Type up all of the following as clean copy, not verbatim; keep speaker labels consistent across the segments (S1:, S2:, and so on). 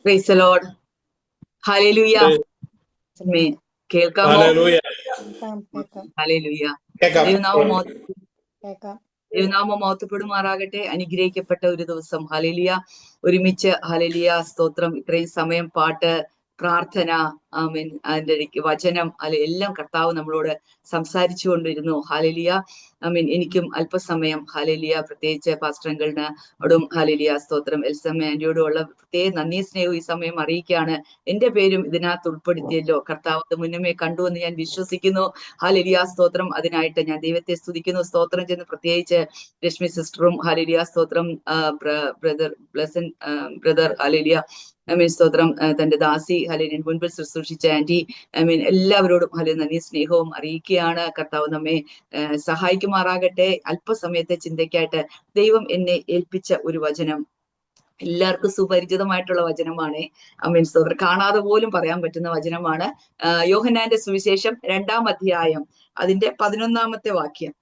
S1: Praise the Lord. Hallelujah. ആമേൻ. കേൾക്കാമോ?
S2: Hallelujah.
S1: Hallelujah.
S2: കേൾക്കാം.
S1: ദൈവനാമം മഹത്വപ്പെടുമാറാകട്ടെ. അനുഗ്രഹിക്കപ്പെട്ട ഒരു ദിവസം. ഹല്ലേലൂയ. ഒരുമിച്ച് ഹല്ലേലൂയ സ്തോത്രം. ഇത്രയും സമയം പാട്ട്, പ്രാർത്ഥന, ആമേൻ, അതിന്റെ ഇടയ്ക്ക് വചനം, അല്ലെ എല്ലാം കർത്താവ് നമ്മളോട് സംസാരിച്ചു കൊണ്ടിരുന്നു. ഹല്ലേലൂയ. ആമേൻ. എനിക്കും അല്പസമയം ഹല്ലേലൂയ, പ്രത്യേകിച്ച് പാസ്റ്റർ അങ്കിളിനോടും ഹല്ലേലൂയ സ്തോത്രം, എൽസമ്മ ആന്റിയോടും ഉള്ള പ്രത്യേക നന്ദി സ്നേഹവും ഈ സമയം അറിയിക്കുകയാണ്. എന്റെ പേരും ഇതിനകത്ത് ഉൾപ്പെടുത്തിയല്ലോ. കർത്താവ് അത് മുന്നമേ കണ്ടുവെന്ന് ഞാൻ വിശ്വസിക്കുന്നു. ഹല്ലേലൂയ സ്തോത്രം. അതിനായിട്ട് ഞാൻ ദൈവത്തെ സ്തുതിക്കുന്നു. സ്തോത്രം ചെന്ന് പ്രത്യേകിച്ച് രശ്മി സിസ്റ്ററും ഹല്ലേലൂയ സ്തോത്രം, brother Blessan brother hallelujah amen സ്തോത്രം, തന്റെ ദാസി ഹല്ലേലൂയ മുൻപിൽ ശുശ്രൂഷിച്ച ആന്റി, ആമേൻ, എല്ലാവരോടും ഹല്ലേലൂയ നന്ദി സ്നേഹവും അറിയിക്കുകയാണ്. കർത്താവ് നമ്മെ സഹായിക്കുമാറാകട്ടെ. അല്പസമയത്തെ ചിന്തയ്ക്കായിട്ട് ദൈവം എന്നെ ഏൽപ്പിച്ച ഒരു വചനം എല്ലാവർക്കും സുപരിചിതമായിട്ടുള്ള വചനമാണ്. ആമേൻ സ്തോത്രം. കാണാതെ പോലും പറയാൻ പറ്റുന്ന വചനമാണ്. യോഹന്നാന്റെ സുവിശേഷം 2-ാം അധ്യായം അതിന്റെ 11-ാമത്തെ വാക്യം.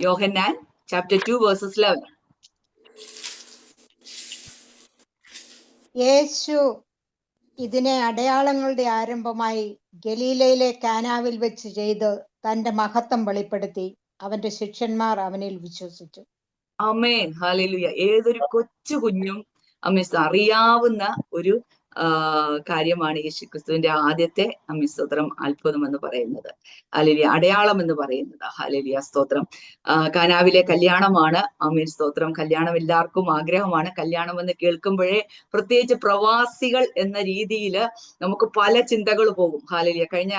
S1: യോഹന്നാൻ ചാപ്റ്റർ 2 വേഴ്സസ് 11.
S3: യേശു ഇതിനെ അടയാളങ്ങളുടെ ആരംഭമായി ഗലീലയിലെ കാനാവിൽ വെച്ച് ചെയ്ത് തന്റെ മഹത്വം വെളിപ്പെടുത്തി. അവന്റെ ശിഷ്യന്മാർ അവനിൽ വിശ്വസിച്ചു.
S1: ആമേൻ. ഹല്ലേലൂയ. ഏതൊരു കൊച്ചു കുഞ്ഞും അറിയാവുന്ന ഒരു കാര്യമാണ് യേശുക്രിസ്തുവിന്റെ ആദ്യത്തെ സ്തോത്രം അത്ഭുതം എന്ന് പറയുന്നത്. ഹല്ലേലൂയ. അടയാളം എന്ന് പറയുന്നത്. ഹല്ലേലൂയ സ്തോത്രം. കാനാവിലെ കല്യാണമാണ്. ആമേൻ സ്തോത്രം. കല്യാണം എല്ലാവർക്കും ആഗ്രഹമാണ്. കല്യാണം എന്ന് കേൾക്കുമ്പോഴേ പ്രത്യേകിച്ച് പ്രവാസികൾ എന്ന രീതിയിൽ നമുക്ക് പല ചിന്തകൾ പോകും. ഹല്ലേലൂയ. കഴിഞ്ഞ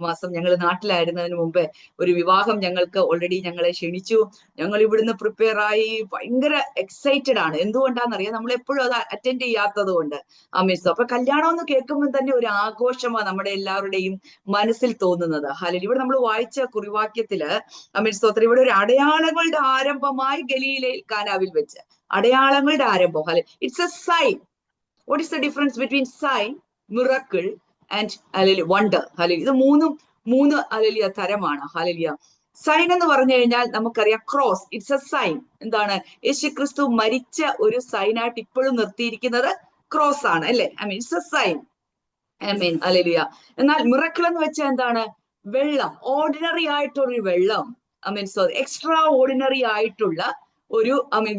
S1: മാസം ഞങ്ങൾ നാട്ടിലായിരുന്നതിന് മുമ്പേ ഒരു വിവാഹം ഞങ്ങൾക്ക് ഓൾറെഡി ഞങ്ങളെ ക്ഷണിച്ചു. ഞങ്ങൾ ഇവിടുന്ന് പ്രിപ്പയർ ആയി ഭയങ്കര എക്സൈറ്റഡ് ആണ്. എന്തുകൊണ്ടാണെന്നറിയാം, നമ്മൾ എപ്പോഴും അത് അറ്റൻഡ് ചെയ്യാത്തത് കൊണ്ട്. ആമേൻ. അപ്പൊ കല്യാണം എന്ന് കേൾക്കുമ്പോൾ തന്നെ ഒരു ആഘോഷമാണ് നമ്മുടെ എല്ലാവരുടെയും മനസ്സിൽ തോന്നുന്നത്. ഹല്ലേലൂയ. ഇവിടെ നമ്മൾ വായിച്ച കുറിവാക്യത്തില് ആമേൻ സ്തോത്രം, ഇവിടെ ഒരു അടയാളങ്ങളുടെ ആരംഭമായി ഗലീലയിൽ കാനാവിൽ വെച്ച്. അടയാളങ്ങളുടെ ആരംഭം. Hallelujah. It's a sign. What is the difference between sign, miracle and hallelujah wonder? Hallelujah. ഇത് മൂന്ന് ഹല്ലേലൂയ തരമാണ്. ഹല്ലേലൂയ. സൈൻ എന്ന് പറഞ്ഞു കഴിഞ്ഞാൽ നമുക്കറിയാം, ക്രോസ്, ഇറ്റ്സ് എ സൈൻ. എന്താണ്? യേശുക്രിസ്തു മരിച്ച ഒരു സൈനായിട്ട് ഇപ്പോഴും നിർത്തിയിരിക്കുന്നത് ക്രോസ് ആണ്, അല്ലെ? It's a sign. Amen. Hallelujah. എന്നാൽ മിറക്കിൾ എന്ന് വെച്ചാൽ എന്താണ്? വെള്ളം, ഓർഡിനറി ആയിട്ടൊരു വെള്ളം, എക്സ്ട്രാ ഓർഡിനറി ആയിട്ടുള്ള ഒരു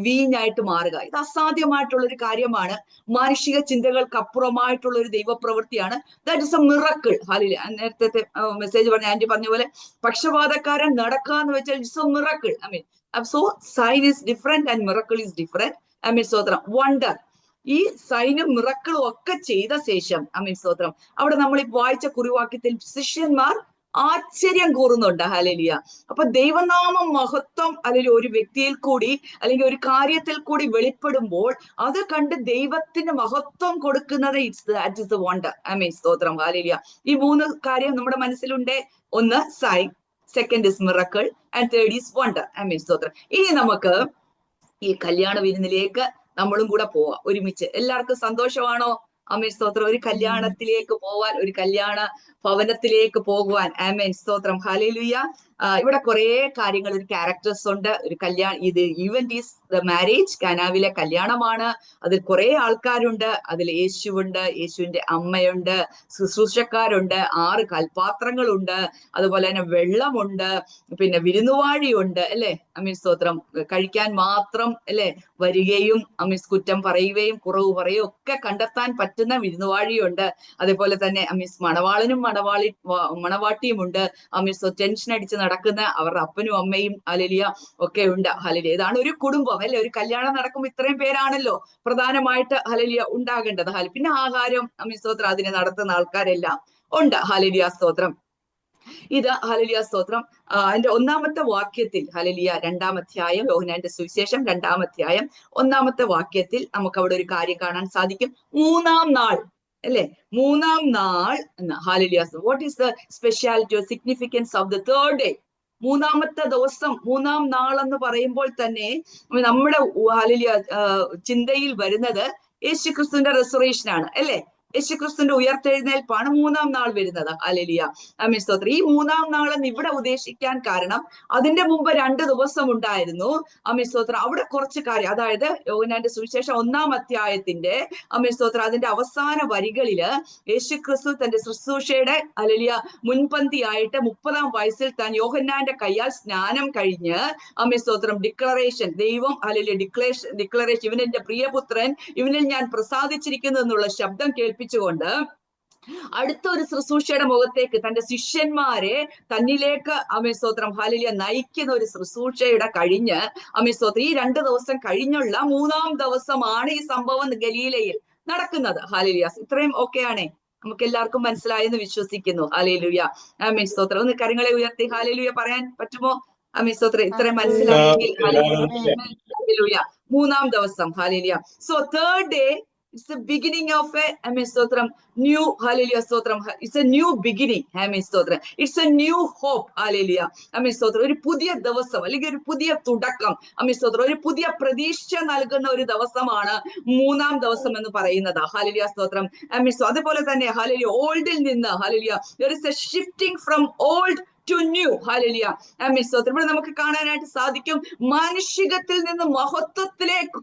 S1: വീഞ്ഞായിട്ട് മാറുക. ഇത് അസാധ്യമായിട്ടുള്ള ഒരു കാര്യമാണ്. മാനുഷിക ചിന്തകൾക്ക് അപ്പുറമായിട്ടുള്ള ഒരു ദൈവപ്രവൃത്തിയാണ്. That is a miracle. Hallelujah. നേരത്തെ മെസ്സേജ് പറഞ്ഞ ആന്റി പറഞ്ഞ പോലെ പക്ഷപാതക്കാരൻ നടക്കുക എന്ന് വെച്ചാൽ it's a miracle. So sign is different and miracle is different. സ്തോത്രം. വണ്ടർ, ഈ സൈനും മിറക്കിളും ഒക്കെ ചെയ്ത ശേഷം സ്തോത്രം, അവിടെ നമ്മൾ ഈ വായിച്ച കുറിവാക്യത്തിൽ ശിഷ്യന്മാർ ആശ്ചര്യം കൂറുന്നുണ്ട്. ഹല്ലേലൂയ. അപ്പൊ ദൈവനാമം മഹത്വം അല്ലെങ്കിൽ ഒരു വ്യക്തിയിൽ കൂടി അല്ലെങ്കിൽ ഒരു കാര്യത്തിൽ കൂടി വെളിപ്പെടുമ്പോൾ അത് കണ്ട് ദൈവത്തിന് മഹത്വം കൊടുക്കുന്നത് ഇറ്റ്സ് ദ വണ്ടർ. സ്തോത്രം. ഹല്ലേലൂയ. ഈ മൂന്ന് കാര്യം നമ്മുടെ മനസ്സിലുണ്ട്. ഒന്ന് sign, second is miracle, and third is wonder. സ്തോത്രം. ഇനി നമുക്ക് ഈ കല്യാണ വിരുന്നിലേക്ക് നമ്മളും കൂടെ പോവാം ഒരുമിച്ച്. എല്ലാവർക്കും സന്തോഷമാണോ? സ്തോത്രം. ഒരു കല്യാണത്തിലേക്ക് പോവാൻ, ഒരു കല്യാണ ഭവനത്തിലേക്ക് പോകുവാൻ. സ്തോത്രം. ഹല്ലേലൂയ. ഇവിടെ കുറെ കാര്യങ്ങൾ, ഒരു ക്യാരക്ടേഴ്സ് ഉണ്ട്. ഒരു ഇത് ഈവന്റ് ഈസ് ദ മാരേജ്. കാനാവിലെ കല്യാണമാണ്. അതിൽ കുറെ ആൾക്കാരുണ്ട്. അതിൽ യേശുവുണ്ട്, യേശുവിന്റെ അമ്മയുണ്ട്, ശുശ്രൂഷക്കാരുണ്ട്, 6 കൽപാത്രങ്ങളുണ്ട്, അതുപോലെ തന്നെ വെള്ളമുണ്ട്, പിന്നെ വിരുന്നുവാഴിയുണ്ട്, അല്ലെ? സ്തോത്രം. കഴിക്കാൻ മാത്രം അല്ലെ വരികയും കുറ്റം പറയുകയും കുറവ് പറയുകയും ഒക്കെ കണ്ടെത്താൻ പറ്റുന്ന വിരുന്നുവാഴിയുണ്ട്. അതേപോലെ തന്നെ മണവാളനും മണവാട്ടിയുമുണ്ട്. ടെൻഷൻ അടിച്ച് നടക്കുന്ന അവരുടെ അപ്പനും അമ്മയും ഹല്ലേലൂയ ഒക്കെ ഉണ്ട്. ഹല്ലേലൂയ. ഇതാണ് ഒരു കുടുംബം, അല്ലെ? ഒരു കല്യാണം നടക്കുമ്പോൾ ഇത്രയും പേരാണല്ലോ പ്രധാനമായിട്ട് ഹല്ലേലൂയ ഉണ്ടാകേണ്ടത്. പിന്നെ ആഹാരം സ്തോത്രം അതിനെ നടത്തുന്ന ആൾക്കാരെല്ലാം ഉണ്ട്. ഹല്ലേലൂയ സ്തോത്രം. ഇത് ഹല്ലേലൂയ സ്തോത്രം. അതിന്റെ 1-ാമത്തെ വാക്യത്തിൽ ഹല്ലേലൂയ 2-ാം അധ്യായം, യോഹന്നാന്റെ സുവിശേഷം 2-ാം അധ്യായം 1-ാമത്തെ വാക്യത്തിൽ നമുക്ക് അവിടെ ഒരു കാര്യം കാണാൻ സാധിക്കും. 3-ാം നാൾ, അല്ലെ? 3-ാം നാൾ എന്ന്. Hallelujah. What is the speciality or significance of the third day? 3-ാമത്തെ ദിവസം, 3-ാം നാൾ എന്ന് പറയുമ്പോൾ തന്നെ നമ്മുടെ ഹല്ലേലൂയ ചിന്തയിൽ വരുന്നത് യേശുക്രിസ്തുവിന്റെ റെസറേഷൻ ആണ്, അല്ലെ? യേശുക്രിസ്തുവിന്റെ ഉയർത്തെഴുന്നേൽപ്പാണ് മൂന്നാം നാൾ വരുന്നത്. ഹല്ലേലൂയ. ആമേൻ സ്തോത്രം. ഈ മൂന്നാം നാളെന്ന് ഇവിടെ ഉദ്ദേശിക്കാൻ കാരണം അതിന്റെ മുമ്പ് 2 ദിവസം ഉണ്ടായിരുന്നു. ആമേൻ സ്തോത്രം. അവിടെ കുറച്ച് കാര്യം, അതായത് യോഹന്നാന്റെ സുവിശേഷം 1-ാം അധ്യായത്തിന്റെ ആമേൻ സ്തോത്രം അതിന്റെ അവസാന വരികളില് യേശുക്രിസ്തു തന്റെ ശുശ്രൂഷയുടെ ഹല്ലേലൂയ മുൻപന്തിയായിട്ട് 30-ാം വയസ്സിൽ താൻ യോഹന്നാന്റെ കയ്യാൽ സ്നാനം കഴിഞ്ഞ് ആമേൻ സ്തോത്രം ഡിക്ലറേഷൻ, ദൈവം ഹല്ലേലൂയ ഡിക്ലറേഷൻ, ഇവൻ എന്റെ പ്രിയപുത്രൻ, ഇവനിൽ ഞാൻ പ്രസാദിച്ചിരിക്കുന്നു എന്നുള്ള ശബ്ദം കേൾപ്പിച്ചുകൊണ്ട് അടുത്ത ഒരു ശുശ്രൂഷയുടെ മുഖത്തേക്ക് തന്റെ ശിഷ്യന്മാരെ തന്നിലേക്ക് ആമേൻ സ്തോത്രം ഹല്ലേലൂയ നയിക്കുന്ന ഒരു ശുശ്രൂഷയുടെ കഴിഞ്ഞ് ആമേൻ സ്തോത്രം ഈ 2 ദിവസം കഴിഞ്ഞുള്ള 3-ാം ദിവസമാണ് ഈ സംഭവം ഗലീലയിൽ നടക്കുന്നത്. ഹല്ലേലൂയ. ഇത്രയും ഓക്കെയാണേ, നമുക്ക് എല്ലാവർക്കും മനസ്സിലായെന്ന് വിശ്വസിക്കുന്നു. ഹല്ലേലൂയ. ആമേൻ സ്തോത്രം. ഒന്ന് കരങ്ങളെ ഉയർത്തി ഹല്ലേലൂയ പറയാൻ പറ്റുമോ? ആമേൻ സ്തോത്രം. ഇത്രയും മനസ്സിലായെങ്കിൽ ഹല്ലേലൂയ. 3-ാം ദിവസം. Hallelujah. So third day it's the beginning of a amen stotram new hallelujah stotram, it's a new beginning amen stotram, it's a new hope hallelujah amen stotram, ഒരു പുതിയ ദിവസം അല്ലെങ്കിൽ ഒരു പുതിയ തുടക്കം amen stotram, ഒരു പുതിയ പ്രതീക്ഷ നൽകുന്ന ഒരു ദിവസമാണ് 3-ാം ദിവസം എന്ന് പറയുന്നത്. hallelujah stotram amen. So അതുപോലെ തന്നെ hallelujah ഓൾഡിൽ നിന്ന് hallelujah there is a shifting from old to new hallelujah amen stotram. ഇവിടെ നമുക്ക് കാണാനായിട്ട് സാധിക്കും മാനുഷികത്തിൽ നിന്ന് മഹത്വത്തിലേക്ക്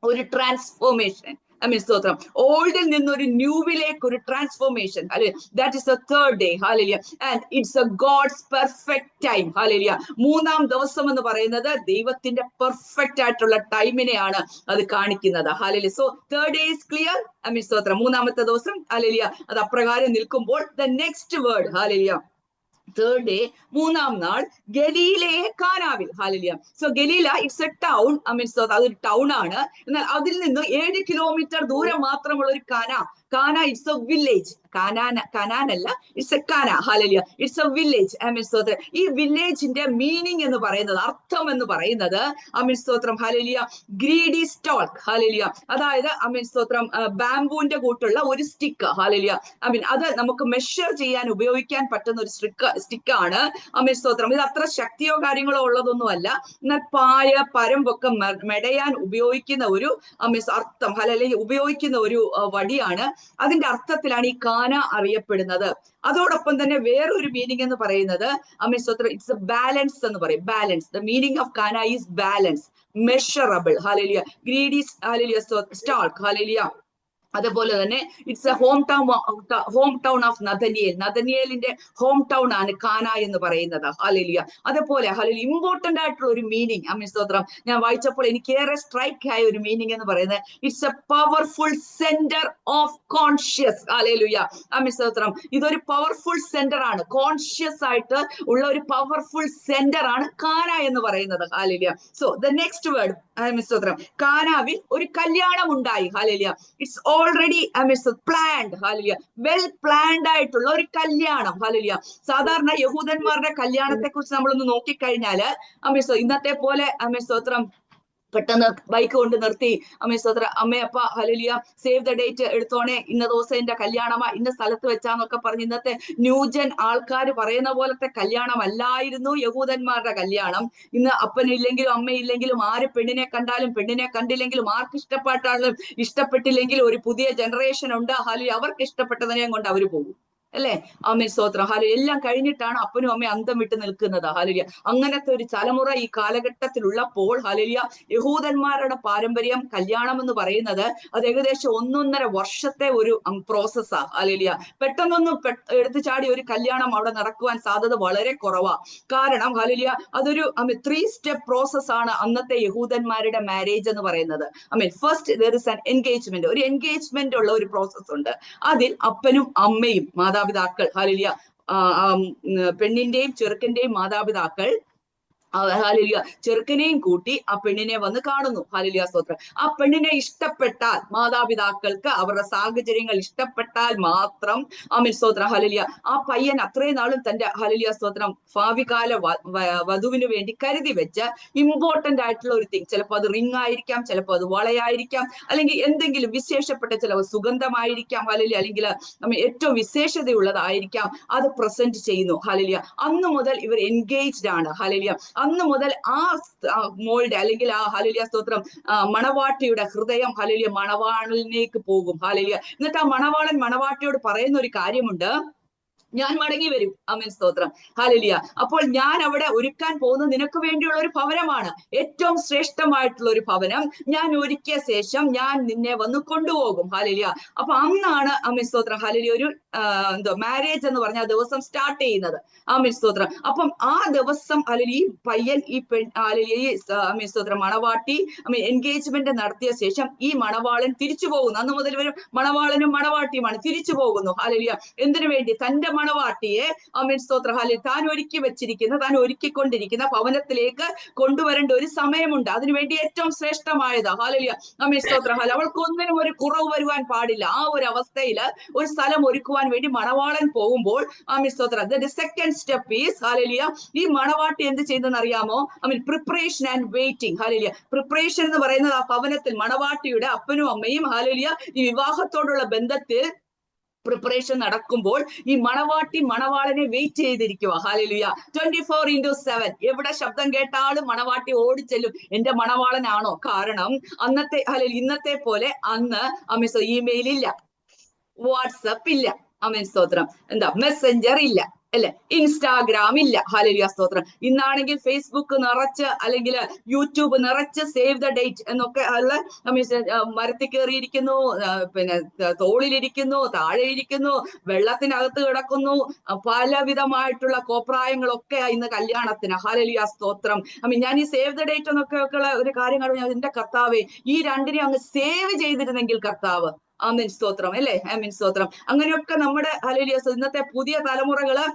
S1: ഒരു ട്രാൻസ്ഫോർമേഷൻ. ആമേൻ സ്തോത്രം. ഓൾഡിൽ നിന്ന് ഒരു ന്യൂവിലേക്ക് ഒരു transformation. That is the third day. Hallelujah. And it's a God's perfect time. Hallelujah. 3-ാം ദിവസം എന്ന് പറയുന്നത് ദൈവത്തിന്റെ പെർഫെക്റ്റ് ആയിട്ടുള്ള ടൈമിനെയാണ് അത് കാണിക്കുന്നത്. Hallelujah. So third day is clear. Amen സ്തോത്രം. 3-ാമത്തെ ദിവസം ഹല്ലേലൂയ അത് അപ്രകാരം നിൽക്കുമ്പോൾ the next word hallelujah third day 3-ാം നാൾ ഗലീലയെ കാനാവിൽ. Hallelujah. So Galilee it's a town. Amen സ്തോത്രം. അതൊരു ടൗൺ ആണ്. എന്നാൽ അതിൽ നിന്ന് 7 കിലോമീറ്റർ ദൂരം മാത്രമുള്ള ഒരു കാന ഇറ്റ്സ് എ വില്ലേജ്. കനാനല്ല, it's a Cana. Hallelujah. It's a village. Amen സ്തോത്രം. ഈ വില്ലേജിന്റെ മീനിങ് എന്ന് പറയുന്നത്, അർത്ഥം എന്ന് പറയുന്നത് ആമേൻ സ്തോത്രം ഹല്ലേലൂയ ഗ്രീഡി സ്റ്റോക്ക്. ഹല്ലേലൂയ. അതായത് ആമേൻ സ്തോത്രം ബാംബൂന്റെ കൂട്ടുള്ള ഒരു സ്റ്റിക്ക്. ഹല്ലേലൂയ. ആമേൻ അത് നമുക്ക് മെഷർ ചെയ്യാൻ ഉപയോഗിക്കാൻ പറ്റുന്ന ഒരു സ്റ്റിക്കാണ്. ആമേൻ സ്തോത്രം. ഇത് അത്ര ശക്തിയോ കാര്യങ്ങളോ ഉള്ളതൊന്നുമല്ല. എന്നാൽ പരമ്പൊക്കെ മെടയാൻ ഉപയോഗിക്കുന്ന ഒരു അർത്ഥം ഹല്ലേലൂയ ഉപയോഗിക്കുന്ന ഒരു വടിയാണ്. അതിന്റെ അർത്ഥത്തിലാണ് ഈ കാന അറിയപ്പെടുന്നത്. അതോടൊപ്പം തന്നെ വേറൊരു മീനിങ് എന്ന് പറയുന്നത് ആമേൻ സ്തോത്രം ഇറ്റ്സ് എ ബാലൻസ് എന്ന് പറയും. Balance. The meaning of Cana is balance, measurable. Hallelujah. Greedy hallelujah stalk. Hallelujah. അതുപോലെ തന്നെ it's a home town of Nathaniel. നഥനിയേലിന്റെ ഹോം ടൗൺ ആണ് കാന എന്ന് പറയുന്നത്. ഹല്ലേലൂയ. അതുപോലെ ഹല്ലേലൂയ ഇമ്പോർട്ടന്റ് ആയിട്ടുള്ള ഒരു മീനിങ് ആമേൻ സ്തോത്രം ഞാൻ വായിച്ചപ്പോൾ എനിക്ക് ഏറെ സ്ട്രൈക്ക് ആയ ഒരു മീനിങ് എന്ന് പറയുന്നത് it's a powerful centre of conscious. Hallelujah. Amen സ്തോത്രം. ഇതൊരു പവർഫുൾ സെന്റർ ആണ്. കോൺഷ്യസ് ആയിട്ട് ഉള്ള ഒരു പവർഫുൾ സെന്റർ ആണ് കാന എന്ന് പറയുന്നത്. Hallelujah. So the next word amen സ്തോത്രം കാനാവിൽ ഒരു കല്യാണം ഉണ്ടായി. Hallelujah. It's already planned. Hallelujah. Well planned ആയിട്ടുള്ള ഒരു കല്യാണം. ഹല്ലേലൂയ. സാധാരണ യഹൂദന്മാരുടെ കല്യാണത്തെ കുറിച്ച് നമ്മളൊന്ന് നോക്കിക്കഴിഞ്ഞാല് ഇന്നത്തെ പോലെ സ്തോത്രം പെട്ടെന്ന് ബൈക്ക് കൊണ്ട് നിർത്തി അമ്മേ സ്തോത്രം അമ്മയപ്പ ഹല്ലേലൂയ സേവ് ദ ഡേറ്റ് എടുത്തോണേ, ഇന്ന ദിവസം എന്റെ കല്യാണമാ, ഇന്ന സ്ഥലത്ത് വെച്ചാന്നൊക്കെ പറഞ്ഞ് ഇന്നത്തെ ന്യൂജൻ ആൾക്കാർ പറയുന്ന പോലത്തെ കല്യാണം അല്ലായിരുന്നു യഹൂദന്മാരുടെ കല്യാണം. ഇന്ന് അപ്പനില്ലെങ്കിലും അമ്മയില്ലെങ്കിലും ആര് പെണ്ണിനെ കണ്ടാലും പെണ്ണിനെ കണ്ടില്ലെങ്കിലും ആർക്ക് ഇഷ്ടപ്പെട്ടാലും ഇഷ്ടപ്പെട്ടില്ലെങ്കിലും ഒരു പുതിയ ജനറേഷൻ ഉണ്ട്. ഹല്ലേലൂയ. അവർക്ക് ഇഷ്ടപ്പെട്ടതിനെയും കൊണ്ട് അവർ പോകും അല്ലെ. ആമേൻ സ്തോത്രം. ഹല്ലേലൂയ. എല്ലാം കഴിഞ്ഞിട്ടാണ് അപ്പനും അമ്മയും അന്തം വിട്ട് നിൽക്കുന്നത്. ഹല്ലേലൂയ. അങ്ങനത്തെ ഒരു തലമുറ ഈ കാലഘട്ടത്തിലുള്ളപ്പോൾ ഹല്ലേലൂയ യഹൂദന്മാരുടെ പാരമ്പര്യം കല്യാണം എന്ന് പറയുന്നത് അത് ഏകദേശം 1.5 വർഷത്തെ ഒരു പ്രോസസ്സാ. ഹല്ലേലൂയ. പെട്ടെന്നൊന്നും എടുത്തു ചാടി ഒരു കല്യാണം അവിടെ നടക്കുവാൻ സാധ്യത വളരെ കുറവാ. കാരണം ഹല്ലേലൂയ അതൊരു 3 സ്റ്റെപ്പ് പ്രോസസ് ആണ് അന്നത്തെ യഹൂദന്മാരുടെ മാരേജ് എന്ന് പറയുന്നത്. First there is an engagement. ഒരു എൻഗേജ്മെന്റ് ഉള്ള ഒരു പ്രോസസ് ഉണ്ട്. അതിൽ അപ്പനും അമ്മയും മാതാപിതാക്കൾ ഹല്ലേലൂയ പെണ്ണിന്റെയും ചെറുക്കന്റെയും മാതാപിതാക്കൾ ഹല്ലേലൂയ ചെറുക്കനെയും കൂട്ടി ആ പെണ്ണിനെ വന്ന് കാണുന്നു. ഹല്ലേലൂയ സ്തോത്രം. ആ പെണ്ണിനെ ഇഷ്ടപ്പെട്ടാൽ മാതാപിതാക്കൾക്ക് അവരുടെ സാഹചര്യങ്ങൾ ഇഷ്ടപ്പെട്ടാൽ മാത്രം ആമേൻ സ്തോത്രം ഹല്ലേലൂയ ആ പയ്യൻ അത്രയും നാളും തന്റെ ഹല്ലേലൂയ സ്തോത്രം ഭാവികാല വധുവിന് വേണ്ടി കരുതി വെച്ച് ഇമ്പോർട്ടന്റ് ആയിട്ടുള്ള ഒരു തിങ്, ചിലപ്പോൾ അത് റിംഗ് ആയിരിക്കാം, ചിലപ്പോൾ അത് വളയായിരിക്കാം, അല്ലെങ്കിൽ എന്തെങ്കിലും വിശേഷപ്പെട്ട ചില സുഗന്ധമായിരിക്കാം ഹല്ലേലൂയ, അല്ലെങ്കിൽ ഏറ്റവും വിശേഷതയുള്ളതായിരിക്കാം, അത് പ്രസന്റ് ചെയ്യുന്നു. ഹല്ലേലൂയ. അന്ന് മുതൽ ഇവർ എൻഗേജ്ഡ് ആണ്. ഹല്ലേലൂയ. അന്ന് മുതൽ ആ മോളുടെ അല്ലെങ്കിൽ ആ ഹല്ലേലൂയ സ്തോത്രം മണവാട്ടിയുടെ ഹൃദയം ഹല്ലേലൂയ മണവാളനിലേക്ക് പോകും. ഹല്ലേലൂയ. എന്നിട്ട് ആ മണവാളൻ മണവാട്ടിയോട് പറയുന്ന ഒരു കാര്യമുണ്ട്, ഞാൻ മടങ്ങി വരും. ആമേൻ സ്തോത്രം. ഹല്ലേലൂയ. അപ്പോൾ ഞാൻ അവിടെ ഒരുക്കാൻ പോകുന്നത് നിനക്ക് വേണ്ടിയുള്ള ഒരു ഭവനമാണ്, ഏറ്റവും ശ്രേഷ്ഠമായിട്ടുള്ള ഒരു ഭവനം ഞാൻ ഒരുക്കിയ ശേഷം ഞാൻ നിന്നെ വന്ന് കൊണ്ടുപോകും. ഹല്ലേലൂയ. അപ്പൊ അന്നാണ് ആമേൻ സ്തോത്രം ഹല്ലേലൂയ ഒരു മാരേജ് എന്ന് പറഞ്ഞ ദിവസം സ്റ്റാർട്ട് ചെയ്യുന്നത്. ആമേൻ സ്തോത്രം. അപ്പം ആ ദിവസം ഹല്ലേലൂയ ഈ പയ്യൻ ഈ ഹല്ലേലൂയ ഈ ആമേൻ സ്തോത്രം മണവാട്ടി എൻഗേജ്മെന്റ് നടത്തിയ ശേഷം ഈ മണവാളൻ തിരിച്ചു പോകുന്നു. അന്ന് മുതൽ ഇവരും മണവാളനും മണവാട്ടിയുമാണ്, തിരിച്ചു പോകുന്നു. ഹല്ലേലൂയ. എന്തിനു വേണ്ടി? തന്റെ മണവാട്ടിയെ ആമേൻ സ്തോത്രം ഹല്ലേലൂയ താൻ ഒരുക്കി വെച്ചിരിക്കുന്ന, താൻ ഒരുക്കിക്കൊണ്ടിരിക്കുന്ന ഭവനത്തിലേക്ക് കൊണ്ടുവരേണ്ട ഒരു സമയമുണ്ട്. അതിനുവേണ്ടി ഏറ്റവും ശ്രേഷ്ഠമായത് ഹല്ലേലൂയ ആമേൻ സ്തോത്രം ഹല്ലേലൂയ അവൾക്ക് ഒന്നിനും ഒരു കുറവ് വരുവാൻ പാടില്ല. ആ ഒരു അവസ്ഥയിൽ ഒരു സ്ഥലം ഒരുക്കുവാൻ വേണ്ടി മണവാളൻ പോകുമ്പോൾ ആമേൻ സ്തോത്രം സെക്കൻഡ് സ്റ്റെപ്പ് ഈസ് ഹല്ലേലൂയ ഈ മണവാട്ടി എന്ത് ചെയ്തെന്ന് അറിയാമോ? Preparation and waiting. Hallelujah. Preparation എന്ന് പറയുന്നത് ആ ഭവനത്തിൽ മണവാട്ടിയുടെ അപ്പനും അമ്മയും ഹല്ലേലൂയ ഈ വിവാഹത്തോടുള്ള ബന്ധത്തിൽ പ്രിപ്പറേഷൻ നടക്കുമ്പോൾ ഈ മണവാട്ടി മണവാളനെ വെയിറ്റ് ചെയ്തിരിക്കുക. ഹല്ലേലൂയ. 24/7 എവിടെ ശബ്ദം കേട്ടാലും മണവാട്ടി ഓടിച്ചെല്ലും, എന്റെ മണവാളനാണോ? കാരണം അന്നത്തെ ഇന്നത്തെ പോലെ അന്ന് ഇമെയിൽ ഇല്ല, വാട്സപ്പ് ഇല്ല, ആമേൻ സ്തോത്രം, മെസ്സഞ്ചർ ഇല്ല, അല്ലെ, ഇൻസ്റ്റാഗ്രാം ഇല്ല. ഹല്ലേലൂയ സ്തോത്രം. ഇന്നാണെങ്കിൽ ഫേസ്ബുക്ക് നിറച്ച് അല്ലെങ്കിൽ യൂട്യൂബ് നിറച്ച് സേവ് ദ ഡേറ്റ് എന്നൊക്കെ ഉള്ള മരത്തിൽ കയറിയിരിക്കുന്നു, പിന്നെ തോളിലിരിക്കുന്നു, താഴെ ഇരിക്കുന്നു, വെള്ളത്തിനകത്ത് കിടക്കുന്നു, പലവിധമായിട്ടുള്ള കോപ്രായങ്ങളൊക്കെ ഇന്ന് കല്യാണത്തിന്. ഹല്ലേലൂയ സ്തോത്രം. ഞാൻ ഈ സേവ് ദ ഡേറ്റ് എന്നൊക്കെ ഉള്ള ഒരു കാര്യം കാണുമ്പോൾ എന്റെ കർത്താവേ, ഈ രണ്ടിനെ അങ്ങ് സേവ് ചെയ്തിരുന്നെങ്കിൽ കർത്താവ്. ആമേൻ സ്തോത്രം, അല്ലേ? ആമേൻ സ്തോത്രം. അങ്ങനെയൊക്കെ നമ്മുടെ ഹല്ലേലൂയ ഇന്നത്തെ പുതിയ തലമുറകള്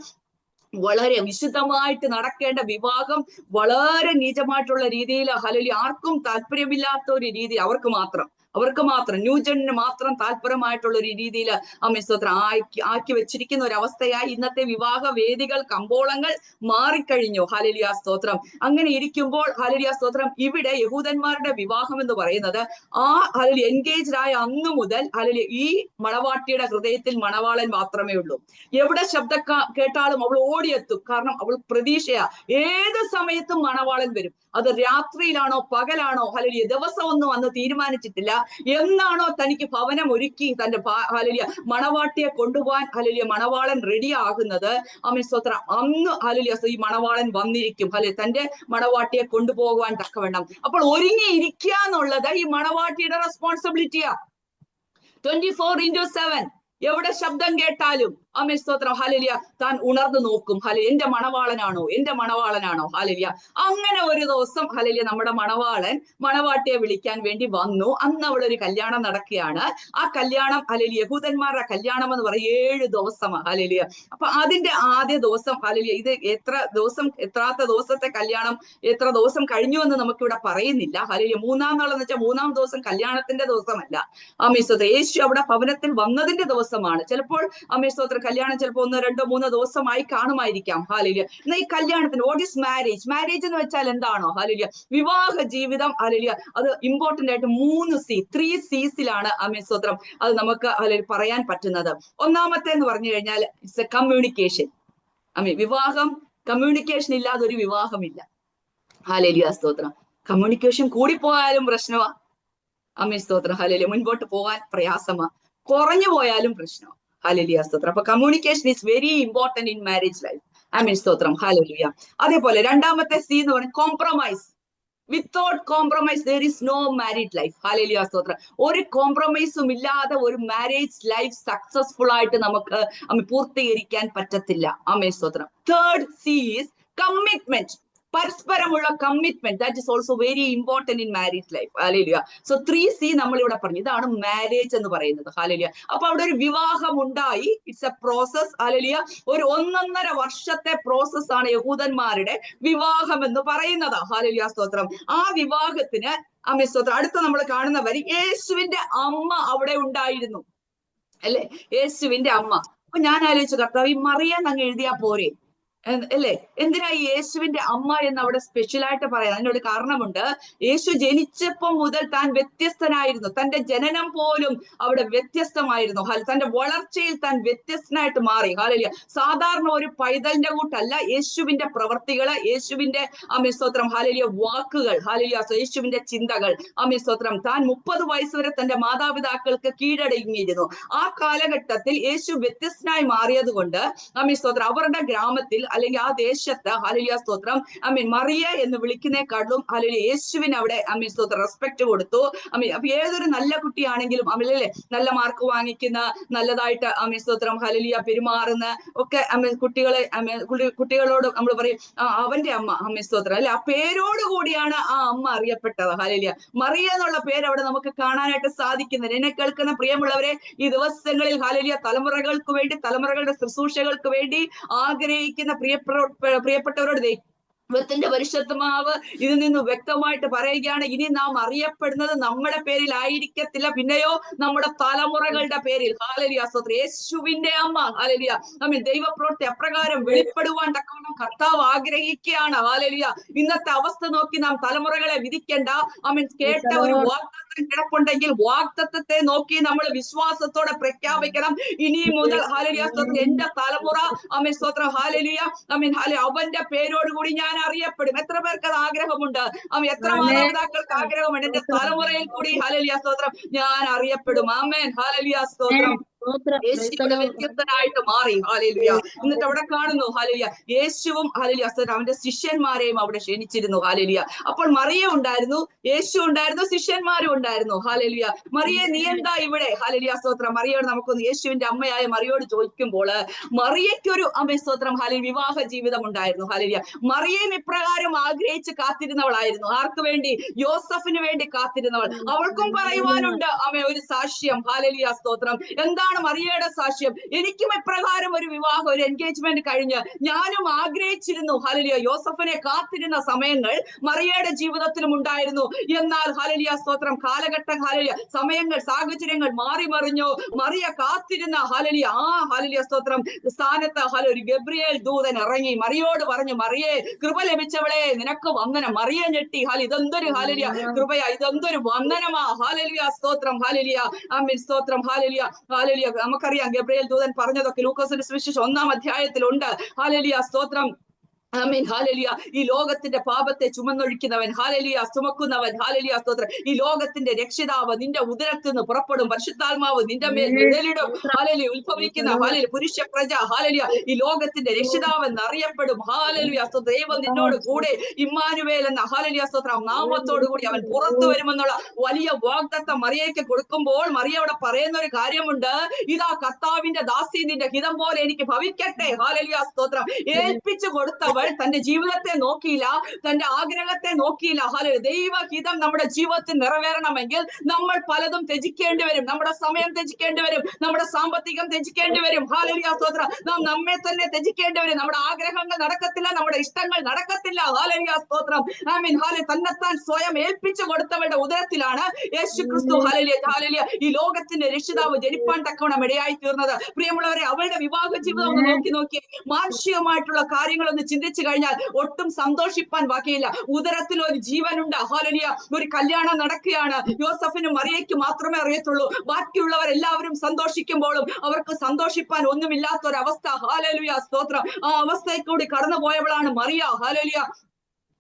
S1: വളരെ വിശുദ്ധമായിട്ട് നടക്കേണ്ട വിവാഹം വളരെ നീചമായിട്ടുള്ള രീതിയിൽ ഹല്ലേലൂയ ആർക്കും താല്പര്യമില്ലാത്ത ഒരു രീതി, അവർക്ക് മാത്രം ന്യൂജനിന് മാത്രം താല്പര്യമായിട്ടുള്ള ഒരു രീതിയിൽ ആമേൻ സ്തോത്രം ആക്കി വെച്ചിരിക്കുന്ന ഒരു അവസ്ഥയായി ഇന്നത്തെ വിവാഹ വേദികൾ, കമ്പോളങ്ങൾ മാറിക്കഴിഞ്ഞു. ഹല്ലേലൂയ സ്തോത്രം. അങ്ങനെ ഇരിക്കുമ്പോൾ ഹല്ലേലൂയ സ്തോത്രം ഇവിടെ യഹൂദന്മാരുടെ വിവാഹം എന്ന് പറയുന്നത് ആ ഹല്ലേലൂയ എൻഗേജ്ഡ് ആയ അന്നു മുതൽ ഹല്ലേലൂയ ഈ മണവാട്ടിയുടെ ഹൃദയത്തിൽ മണവാളൻ മാത്രമേ ഉള്ളൂ. എവിടെ ശബ്ദം കേട്ടാലും അവൾ ഓടിയെത്തും. കാരണം അവൾ പ്രതീക്ഷയാ, ഏത് സമയത്തും മണവാളൻ വരും. അത് രാത്രിയിലാണോ പകലാണോ ഹല്ലേലൂയ ദിവസമൊന്നും അന്ന് തീരുമാനിച്ചിട്ടില്ല. എന്നാണോ തനിക്ക് ഭവനം ഒരുക്കി തന്റെ ഹല്ലേലൂയ മണവാട്ടിയെ കൊണ്ടുപോകാൻ ഹല്ലേലൂയ മണവാളൻ റെഡി ആകുന്നത്, ആമേൻ സ്തോത്രം, അന്ന് ഹല്ലേലൂയ ഈ മണവാളൻ വന്നിരിക്കും. ഹല്ലേലൂയ തന്റെ മണവാട്ടിയെ കൊണ്ടുപോകുവാൻ തക്കവണ്ണം. അപ്പോൾ ഒരുങ്ങിയിരിക്കുക എന്നുള്ളത് ഈ മണവാട്ടിയുടെ റെസ്പോൺസിബിലിറ്റിയാ. 24/7 എവിടെ ശബ്ദം കേട്ടാലും ആമേൻ സ്തോത്രം ഹല്ലേലൂയ താൻ ഉണർന്നു നോക്കും. ഹല്ലേലൂയ എന്റെ മണവാളനാണോ? ഹല്ലേലൂയ. അങ്ങനെ ഒരു ദിവസം ഹല്ലേലൂയ നമ്മുടെ മണവാളൻ മണവാട്ടിയെ വിളിക്കാൻ വേണ്ടി വന്നു. അന്ന് അവിടെ ഒരു കല്യാണം നടക്കുകയാണ്. ആ കല്യാണം ഹല്ലേലൂയ യഹൂദന്മാരുടെ കല്യാണം എന്ന് പറയും 7 ദിവസമാണ്. ഹല്ലേലൂയ. അപ്പൊ അതിന്റെ ആദ്യ ദിവസം ഹല്ലേലൂയ ഇത് എത്രാത്ത ദിവസത്തെ കല്യാണം, എത്ര ദിവസം കഴിഞ്ഞു എന്ന് നമുക്കിവിടെ പറയുന്നില്ല. ഹല്ലേലൂയ. മൂന്നാം നാളെന്ന് വെച്ചാൽ 3-ാം ദിവസം കല്യാണത്തിന്റെ ദിവസമല്ല. ആമേൻ സ്തോത്രം. യേശു അവിടെ ഭവനത്തിൽ വന്നതിന്റെ ദിവസമാണ്. ചിലപ്പോൾ ആമേൻ സ്തോത്രം കല്യാണം ചിലപ്പോൾ 1, 2, 3 ദിവസമായി കാണുമായിരിക്കാം. ഹല്ലേലൂയ. എന്നാൽ ഈ കല്യാണത്തിന് വാട്ട് ഈസ് മാരേജ്? മാരേജ് എന്ന് വെച്ചാൽ എന്താണോ? ഹല്ലേലൂയ വിവാഹ ജീവിതം. ഹല്ലേലൂയ അത് ഇമ്പോർട്ടന്റ് ആയിട്ട് 3 C's-ലാണ് ആമേൻ സ്തോത്രം അത് നമുക്ക് പറയാൻ പറ്റുന്നത്. ഒന്നാമത്തെ എന്ന് പറഞ്ഞു കഴിഞ്ഞാൽ ഇറ്റ്സ് എ കമ്മ്യൂണിക്കേഷൻ. വിവാഹം കമ്മ്യൂണിക്കേഷൻ ഇല്ലാതെ ഒരു വിവാഹമില്ല. ഹല്ലേലൂയ സ്തോത്രം. കമ്മ്യൂണിക്കേഷൻ കൂടിപ്പോയാലും പ്രശ്നമാ. ആമേൻ സ്തോത്രം. ഹല്ലേലൂയ. മുൻപോട്ട് പോകാൻ പ്രയാസമാ. കുറഞ്ഞു പോയാലും പ്രശ്നമാണ്. ഹല്ലേലൂയ സ്തോത്രം. അപ്പൊ communication is very important in marriage life. Amen സ്തോത്രം. ഹല്ലേലൂയ. അതേപോലെ രണ്ടാമത്തെ സി എന്ന് പറയുന്നത് compromise. Without compromise there is no married life. Hallelujah സ്തോത്രം. ഒരു കോംപ്രമൈസും ഇല്ലാതെ ഒരു മാരേജ് ലൈഫ് സക്സസ്ഫുൾ ആയിട്ട് നമുക്ക് പൂർത്തീകരിക്കാൻ പറ്റത്തില്ല. ആമേൻ സ്തോത്രം. Third C is commitment. പരസ്പരമുള്ള commitment, that is also very important in marriage life. Hallelujah. So 3C നമ്മൾ ഇവിടെ പറഞ്ഞു. ഇതാണ് മാരേജ് എന്ന് പറയുന്നത്. ഹല്ലേലൂയ. അപ്പൊ അവിടെ ഒരു വിവാഹം ഉണ്ടായി. It's A process. ഹല്ലേലൂയ. ഒരു 1.5 വർഷത്തെ പ്രോസസ് ആണ് യഹൂദന്മാരുടെ വിവാഹം എന്ന് പറയുന്നത്. ഹല്ലേലൂയ സ്തോത്രം. ആ വിവാഹത്തിന് ആമേൻ സ്തോത്രം അടുത്ത നമ്മൾ കാണുന്ന വരി യേശുവിന്റെ അമ്മ അവിടെ ഉണ്ടായിരുന്നു, അല്ലെ? യേശുവിന്റെ അമ്മ. അപ്പൊ ഞാൻ ആലോചിച്ചു, കർത്താവ് ഈ മറിയാൻ അങ്ങ് എഴുതിയാ പോരെ? അല്ലേ? എന്തിനാ ഈ യേശുവിന്റെ അമ്മ എന്ന് അവിടെ സ്പെഷ്യലായിട്ട് പറയാം? അതിനൊരു കാരണമുണ്ട്. യേശു ജനിച്ചപ്പം മുതൽ താൻ വ്യത്യസ്തനായിരുന്നു. തന്റെ ജനനം പോലും അവിടെ വ്യത്യസ്തമായിരുന്നു. തന്റെ വളർച്ചയിൽ താൻ വ്യത്യസ്തനായിട്ട് മാറി. ഹാലലിയ. സാധാരണ ഒരു പൈതലിന്റെ കൂട്ടല്ല യേശുവിന്റെ പ്രവർത്തികള്, യേശുവിന്റെ സ്തോത്രം ഹാലലിയ വാക്കുകൾ, ഹാലലിയ യേശുവിന്റെ ചിന്തകൾ, സ്തോത്രം. താൻ 30 വയസ്സ് വരെ തന്റെ മാതാപിതാക്കൾക്ക് കീഴടങ്ങിയിരുന്നു. ആ കാലഘട്ടത്തിൽ യേശു വ്യത്യസ്തനായി മാറിയത് കൊണ്ട് സ്തോത്രം അവരുടെ ഗ്രാമത്തിൽ അല്ലെങ്കിൽ ആ ദേശത്ത് ഹല്ലേലൂയ സ്തോത്രം മറിയ എന്ന് വിളിക്കുന്നേക്കാളും ഹല്ലേലൂയ യേശുവിന് അവിടെ സ്തോത്രം റെസ്പെക്ട് കൊടുത്തു. അപ്പൊ ഏതൊരു നല്ല കുട്ടിയാണെങ്കിലും അല്ലേ, നല്ല മാർക്ക് വാങ്ങിക്കുന്ന, നല്ലതായിട്ട് സ്തോത്രം ഹല്ലേലൂയ പെരുമാറുന്ന ഒക്കെ കുട്ടികളോട് നമ്മൾ പറയും അവന്റെ അമ്മ സ്തോത്രം അല്ലെ, ആ പേരോട് കൂടിയാണ് ആ അമ്മ അറിയപ്പെട്ടത്. ഹല്ലേലൂയ. മറിയ എന്നുള്ള പേര് അവിടെ നമുക്ക് കാണാനായിട്ട് സാധിക്കുന്നത്. എന്നെ കേൾക്കുന്ന പ്രിയമുള്ളവരെ, ഈ ദിവസങ്ങളിൽ ഹല്ലേലൂയ തലമുറകൾക്ക് വേണ്ടി, തലമുറകളുടെ ശുശ്രൂഷകൾക്ക് വേണ്ടി ആഗ്രഹിക്കുന്ന പ്രിയപ്പെട്ടവരോട് ദൈവത്തിന്റെ പരിശുദ്ധാത്മാവ് ഇതിൽ നിന്ന് വ്യക്തമായിട്ട് പറയുകയാണ്, ഇനി നാം അറിയപ്പെടുന്നത് നമ്മുടെ പേരിലായിരിക്കത്തില്ല, പിന്നെയോ നമ്മുടെ തലമുറകളുടെ പേരിൽ. ഹല്ലേലൂയ സ്തോത്രം. യേശുവിന്റെ അമ്മ ഹല്ലേലൂയ ദൈവപ്രവൃത്തി അപ്രകാരം വെളിപ്പെടുവാൻ തക്കവണ്ണം കർത്താവ് ആഗ്രഹിക്കുകയാണ്. ഹല്ലേലൂയ. ഇന്നത്തെ അവസ്ഥ നോക്കി നാം തലമുറകളെ വിധിക്കേണ്ട. കേട്ട ഒരു വാഗ്ദത്തം കിടപ്പുണ്ടെങ്കിൽ വാഗ്ദത്തത്തെ നോക്കി നമ്മൾ വിശ്വാസത്തോടെ പ്രഖ്യാപിക്കണം. ഇനി മുതൽ ഹല്ലേലൂയ സ്തോത്രം എന്റെ തലമുറ സ്തോത്രം ഹല്ലേലൂയ അവന്റെ പേരോടുകൂടി ഞാൻ അറിയപ്പെടും. എത്ര പേർക്ക് അത് ആഗ്രഹമുണ്ട്? എത്ര മാതാപിതാക്കൾക്ക് ആഗ്രഹമുണ്ട്? എന്റെ തലമുറയിൽ കൂടി ഹല്ലേലൂയ സ്തോത്രം ഞാൻ അറിയപ്പെടും. ആമേൻ. ഹല്ലേലൂയ സ്തോത്രം. യേശു ഇവിടെ വ്യത്യസ്തനായിട്ട് മാറി. ഹല്ലേലൂയ. എന്നിട്ട് അവിടെ കാണുന്നു ഹല്ലേലൂയ യേശുവും ഹല്ലേലൂയ അവന്റെ ശിഷ്യന്മാരെയും അവിടെ ക്ഷണിച്ചിരുന്നു. ഹല്ലേലൂയ. അപ്പോൾ മറിയ ഉണ്ടായിരുന്നു, യേശു ഉണ്ടായിരുന്നു, ശിഷ്യന്മാരും ഉണ്ടായിരുന്നു. ഹല്ലേലൂയ. മറിയെ നീ എന്താ ഇവിടെ? ഹല്ലേലൂയ സ്തോത്രം. മറിയോട് നമുക്കൊന്ന് യേശുവിന്റെ അമ്മയായ മറിയോട് ചോദിക്കുമ്പോൾ മറിയയ്ക്കൊരു സ്തോത്രം ഹല്ലേലൂയ വിവാഹ ജീവിതം ഉണ്ടായിരുന്നു. ഹല്ലേലൂയ. മറിയയും ഇപ്രകാരം ആഗ്രഹിച്ച് കാത്തിരുന്നവളായിരുന്നു. ആർക്ക് വേണ്ടി? യോസഫിന് വേണ്ടി കാത്തിരുന്നവൾ. അവൾക്കും പറയുവാനുണ്ട് ഒരു സാക്ഷ്യം. ഹല്ലേലൂയ സ്തോത്രം. എന്താണ് മറിയയുടെ സാക്ഷ്യം? എനിക്കും ഇപ്രകാരം ഒരു വിവാഹം, ഒരു എൻഗേജ്മെന്റ് കഴിഞ്ഞ് ഞാനും ആഗ്രഹിച്ചിരുന്നു. ഹല്ലേലൂയ. യോസഫിനെ കാത്തിരുന്ന സമയങ്ങൾ മറിയയുടെ ജീവിതത്തിലും ഉണ്ടായിരുന്നു. എന്നാൽ ഹല്ലേലൂയ സ്തോത്രം കാലഘട്ടം ഹല്ലേലൂയ സമയങ്ങൾ, സാഹചര്യങ്ങൾ മാറി മറിഞ്ഞു. മറിയ കാത്തിരുന്ന ഹല്ലേലൂയ ഹല്ലേലൂയ സ്തോത്രം സ്ഥാനത്ത് ഒരു ഗബ്രിയേൽ ദൂതൻ ഇറങ്ങി മറിയോട് പറഞ്ഞു, മറിയേ കൃപ ലഭിച്ചവളെ നിനക്ക് വന്ദനം. മറിയ ഞെട്ടി. ഇതെന്തൊരു ഹല്ലേലൂയ കൃപയാ, ഇതെന്തൊരു വന്ദനമാ. ഹല്ലേലൂയ സ്തോത്രം. ഹല്ലേലൂയ ആമേൻ സ്തോത്രം. Hallelujah hallelujah. നമുക്കറിയാം ഗബ്രിയേൽ ദൂതൻ പറഞ്ഞതൊക്കെ ലൂക്കോസിന്റെ സുവിശേഷം 1-ാം അധ്യായത്തിലുണ്ട്. ഹല്ലേലൂയ സ്തോത്രം. ആമേൻ. ഹല്ലേലൂയ. ഈ ലോകത്തിന്റെ പാപത്തെ ചുമന്നൊഴിക്കുന്നവൻ, ഹല്ലേലൂയ ചുമക്കുന്നവൻ, ഹല്ലേലൂയ സ്തോത്രം. ഈ ലോകത്തിന്റെ രക്ഷിതാവ് നിന്റെ ഉദരത്തിൽ നിന്ന് പുറപ്പെടും, പരിശുദ്ധാത്മാവ് നിന്റെ മേൽ നിഴലിടും. ഹല്ലേലൂയ. ഉത്ഭവിക്കുന്ന ഹല്ലേലൂയ പുരുഷ പ്രജ ഹല്ലേലൂയ ഈ ലോകത്തിന്റെ രക്ഷിതാവ് എന്നറിയപ്പെടും. ഹല്ലേലൂയ സ്തോത്രം. ദൈവം നിന്നോട് കൂടെ, ഇമ്മാനുവേൽ എന്ന ഹല്ലേലൂയ സ്തോത്രം നാമത്തോടു കൂടി അവൻ പുറത്തു വരുമെന്നുള്ള വലിയ വാഗ്ദത്തം മറിയയ്ക്ക് കൊടുക്കുമ്പോൾ മറിയ അവിടെ പറയുന്ന ഒരു കാര്യമുണ്ട്, ഇതാ കർത്താവിന്റെ ദാസി, നിന്റെ ഹിതം പോലെ എനിക്ക് ഭവിക്കട്ടെ. ഹല്ലേലൂയ സ്തോത്രം. ഏൽപ്പിച്ചു കൊടുത്തവൾ തന്റെ ജീവിതത്തെ നോക്കിയില്ല, തന്റെ ആഗ്രഹത്തെ നോക്കിയില്ല. ഹല്ലേലൂയ. ദൈവഹിതം നമ്മുടെ ജീവിതത്തിൽ നിറവേറണമെങ്കിൽ നമ്മൾ പലതും ത്യജിക്കേണ്ടി വരും. നമ്മുടെ സമയം ത്യജിക്കേണ്ടി വരും, നമ്മുടെ സാമ്പത്തികം ത്യജിക്കേണ്ടി വരും. ഹല്ലേലൂയ സ്തോത്രം. നാം നമ്മെ തന്നെ ത്യജിക്കേണ്ടി വരും. നമ്മുടെ ആഗ്രഹങ്ങൾ നടക്കത്തില്ല, നമ്മുടെ ഇഷ്ടങ്ങൾ നടക്കത്തില്ല. ഹല്ലേലൂയ സ്തോത്രം. ആമേൻ. ഹല്ലേലൂയ. തന്നെത്താൻ സ്വയം ഏൽപ്പിച്ചു കൊടുത്തവരുടെ ഉദരത്തിലാണ് യേശു ക്രിസ്തു ഹല്ലേലൂയ ഹല്ലേലൂയ ഈ ലോകത്തിന്റെ രക്ഷിതാവ് ജനിപ്പാൻ തക്കവണ്ണം ഇടയായി തീർന്നത്. പ്രിയമുള്ളവരെ, അവളുടെ വിവാഹ ജീവിതം ഒന്ന് നോക്കി മാനുഷികമായിട്ടുള്ള കാര്യങ്ങളൊന്ന് ചിന്തിച്ചു കഴിഞ്ഞാൽ ഒട്ടും സന്തോഷിപ്പാൻ ബാക്കിയില്ല. ഉദരത്തിൽ ഒരു ജീവനുണ്ട്. ഹല്ലേലൂയ. ഒരു കല്യാണം നടക്കുകയാണ്. യോസഫിനും മറിയയ്ക്ക് മാത്രമേ അറിയത്തുള്ളൂ. ബാക്കിയുള്ളവരെല്ലാവരും സന്തോഷിക്കുമ്പോഴും അവർക്ക് സന്തോഷിപ്പാൻ ഒന്നുമില്ലാത്ത ഒരവസ്ഥ. ഹല്ലേലൂയ സ്തോത്രം. ആ അവസ്ഥയിൽ കൂടി കടന്നുപോയവളാണ് മറിയ. ഹല്ലേലൂയ.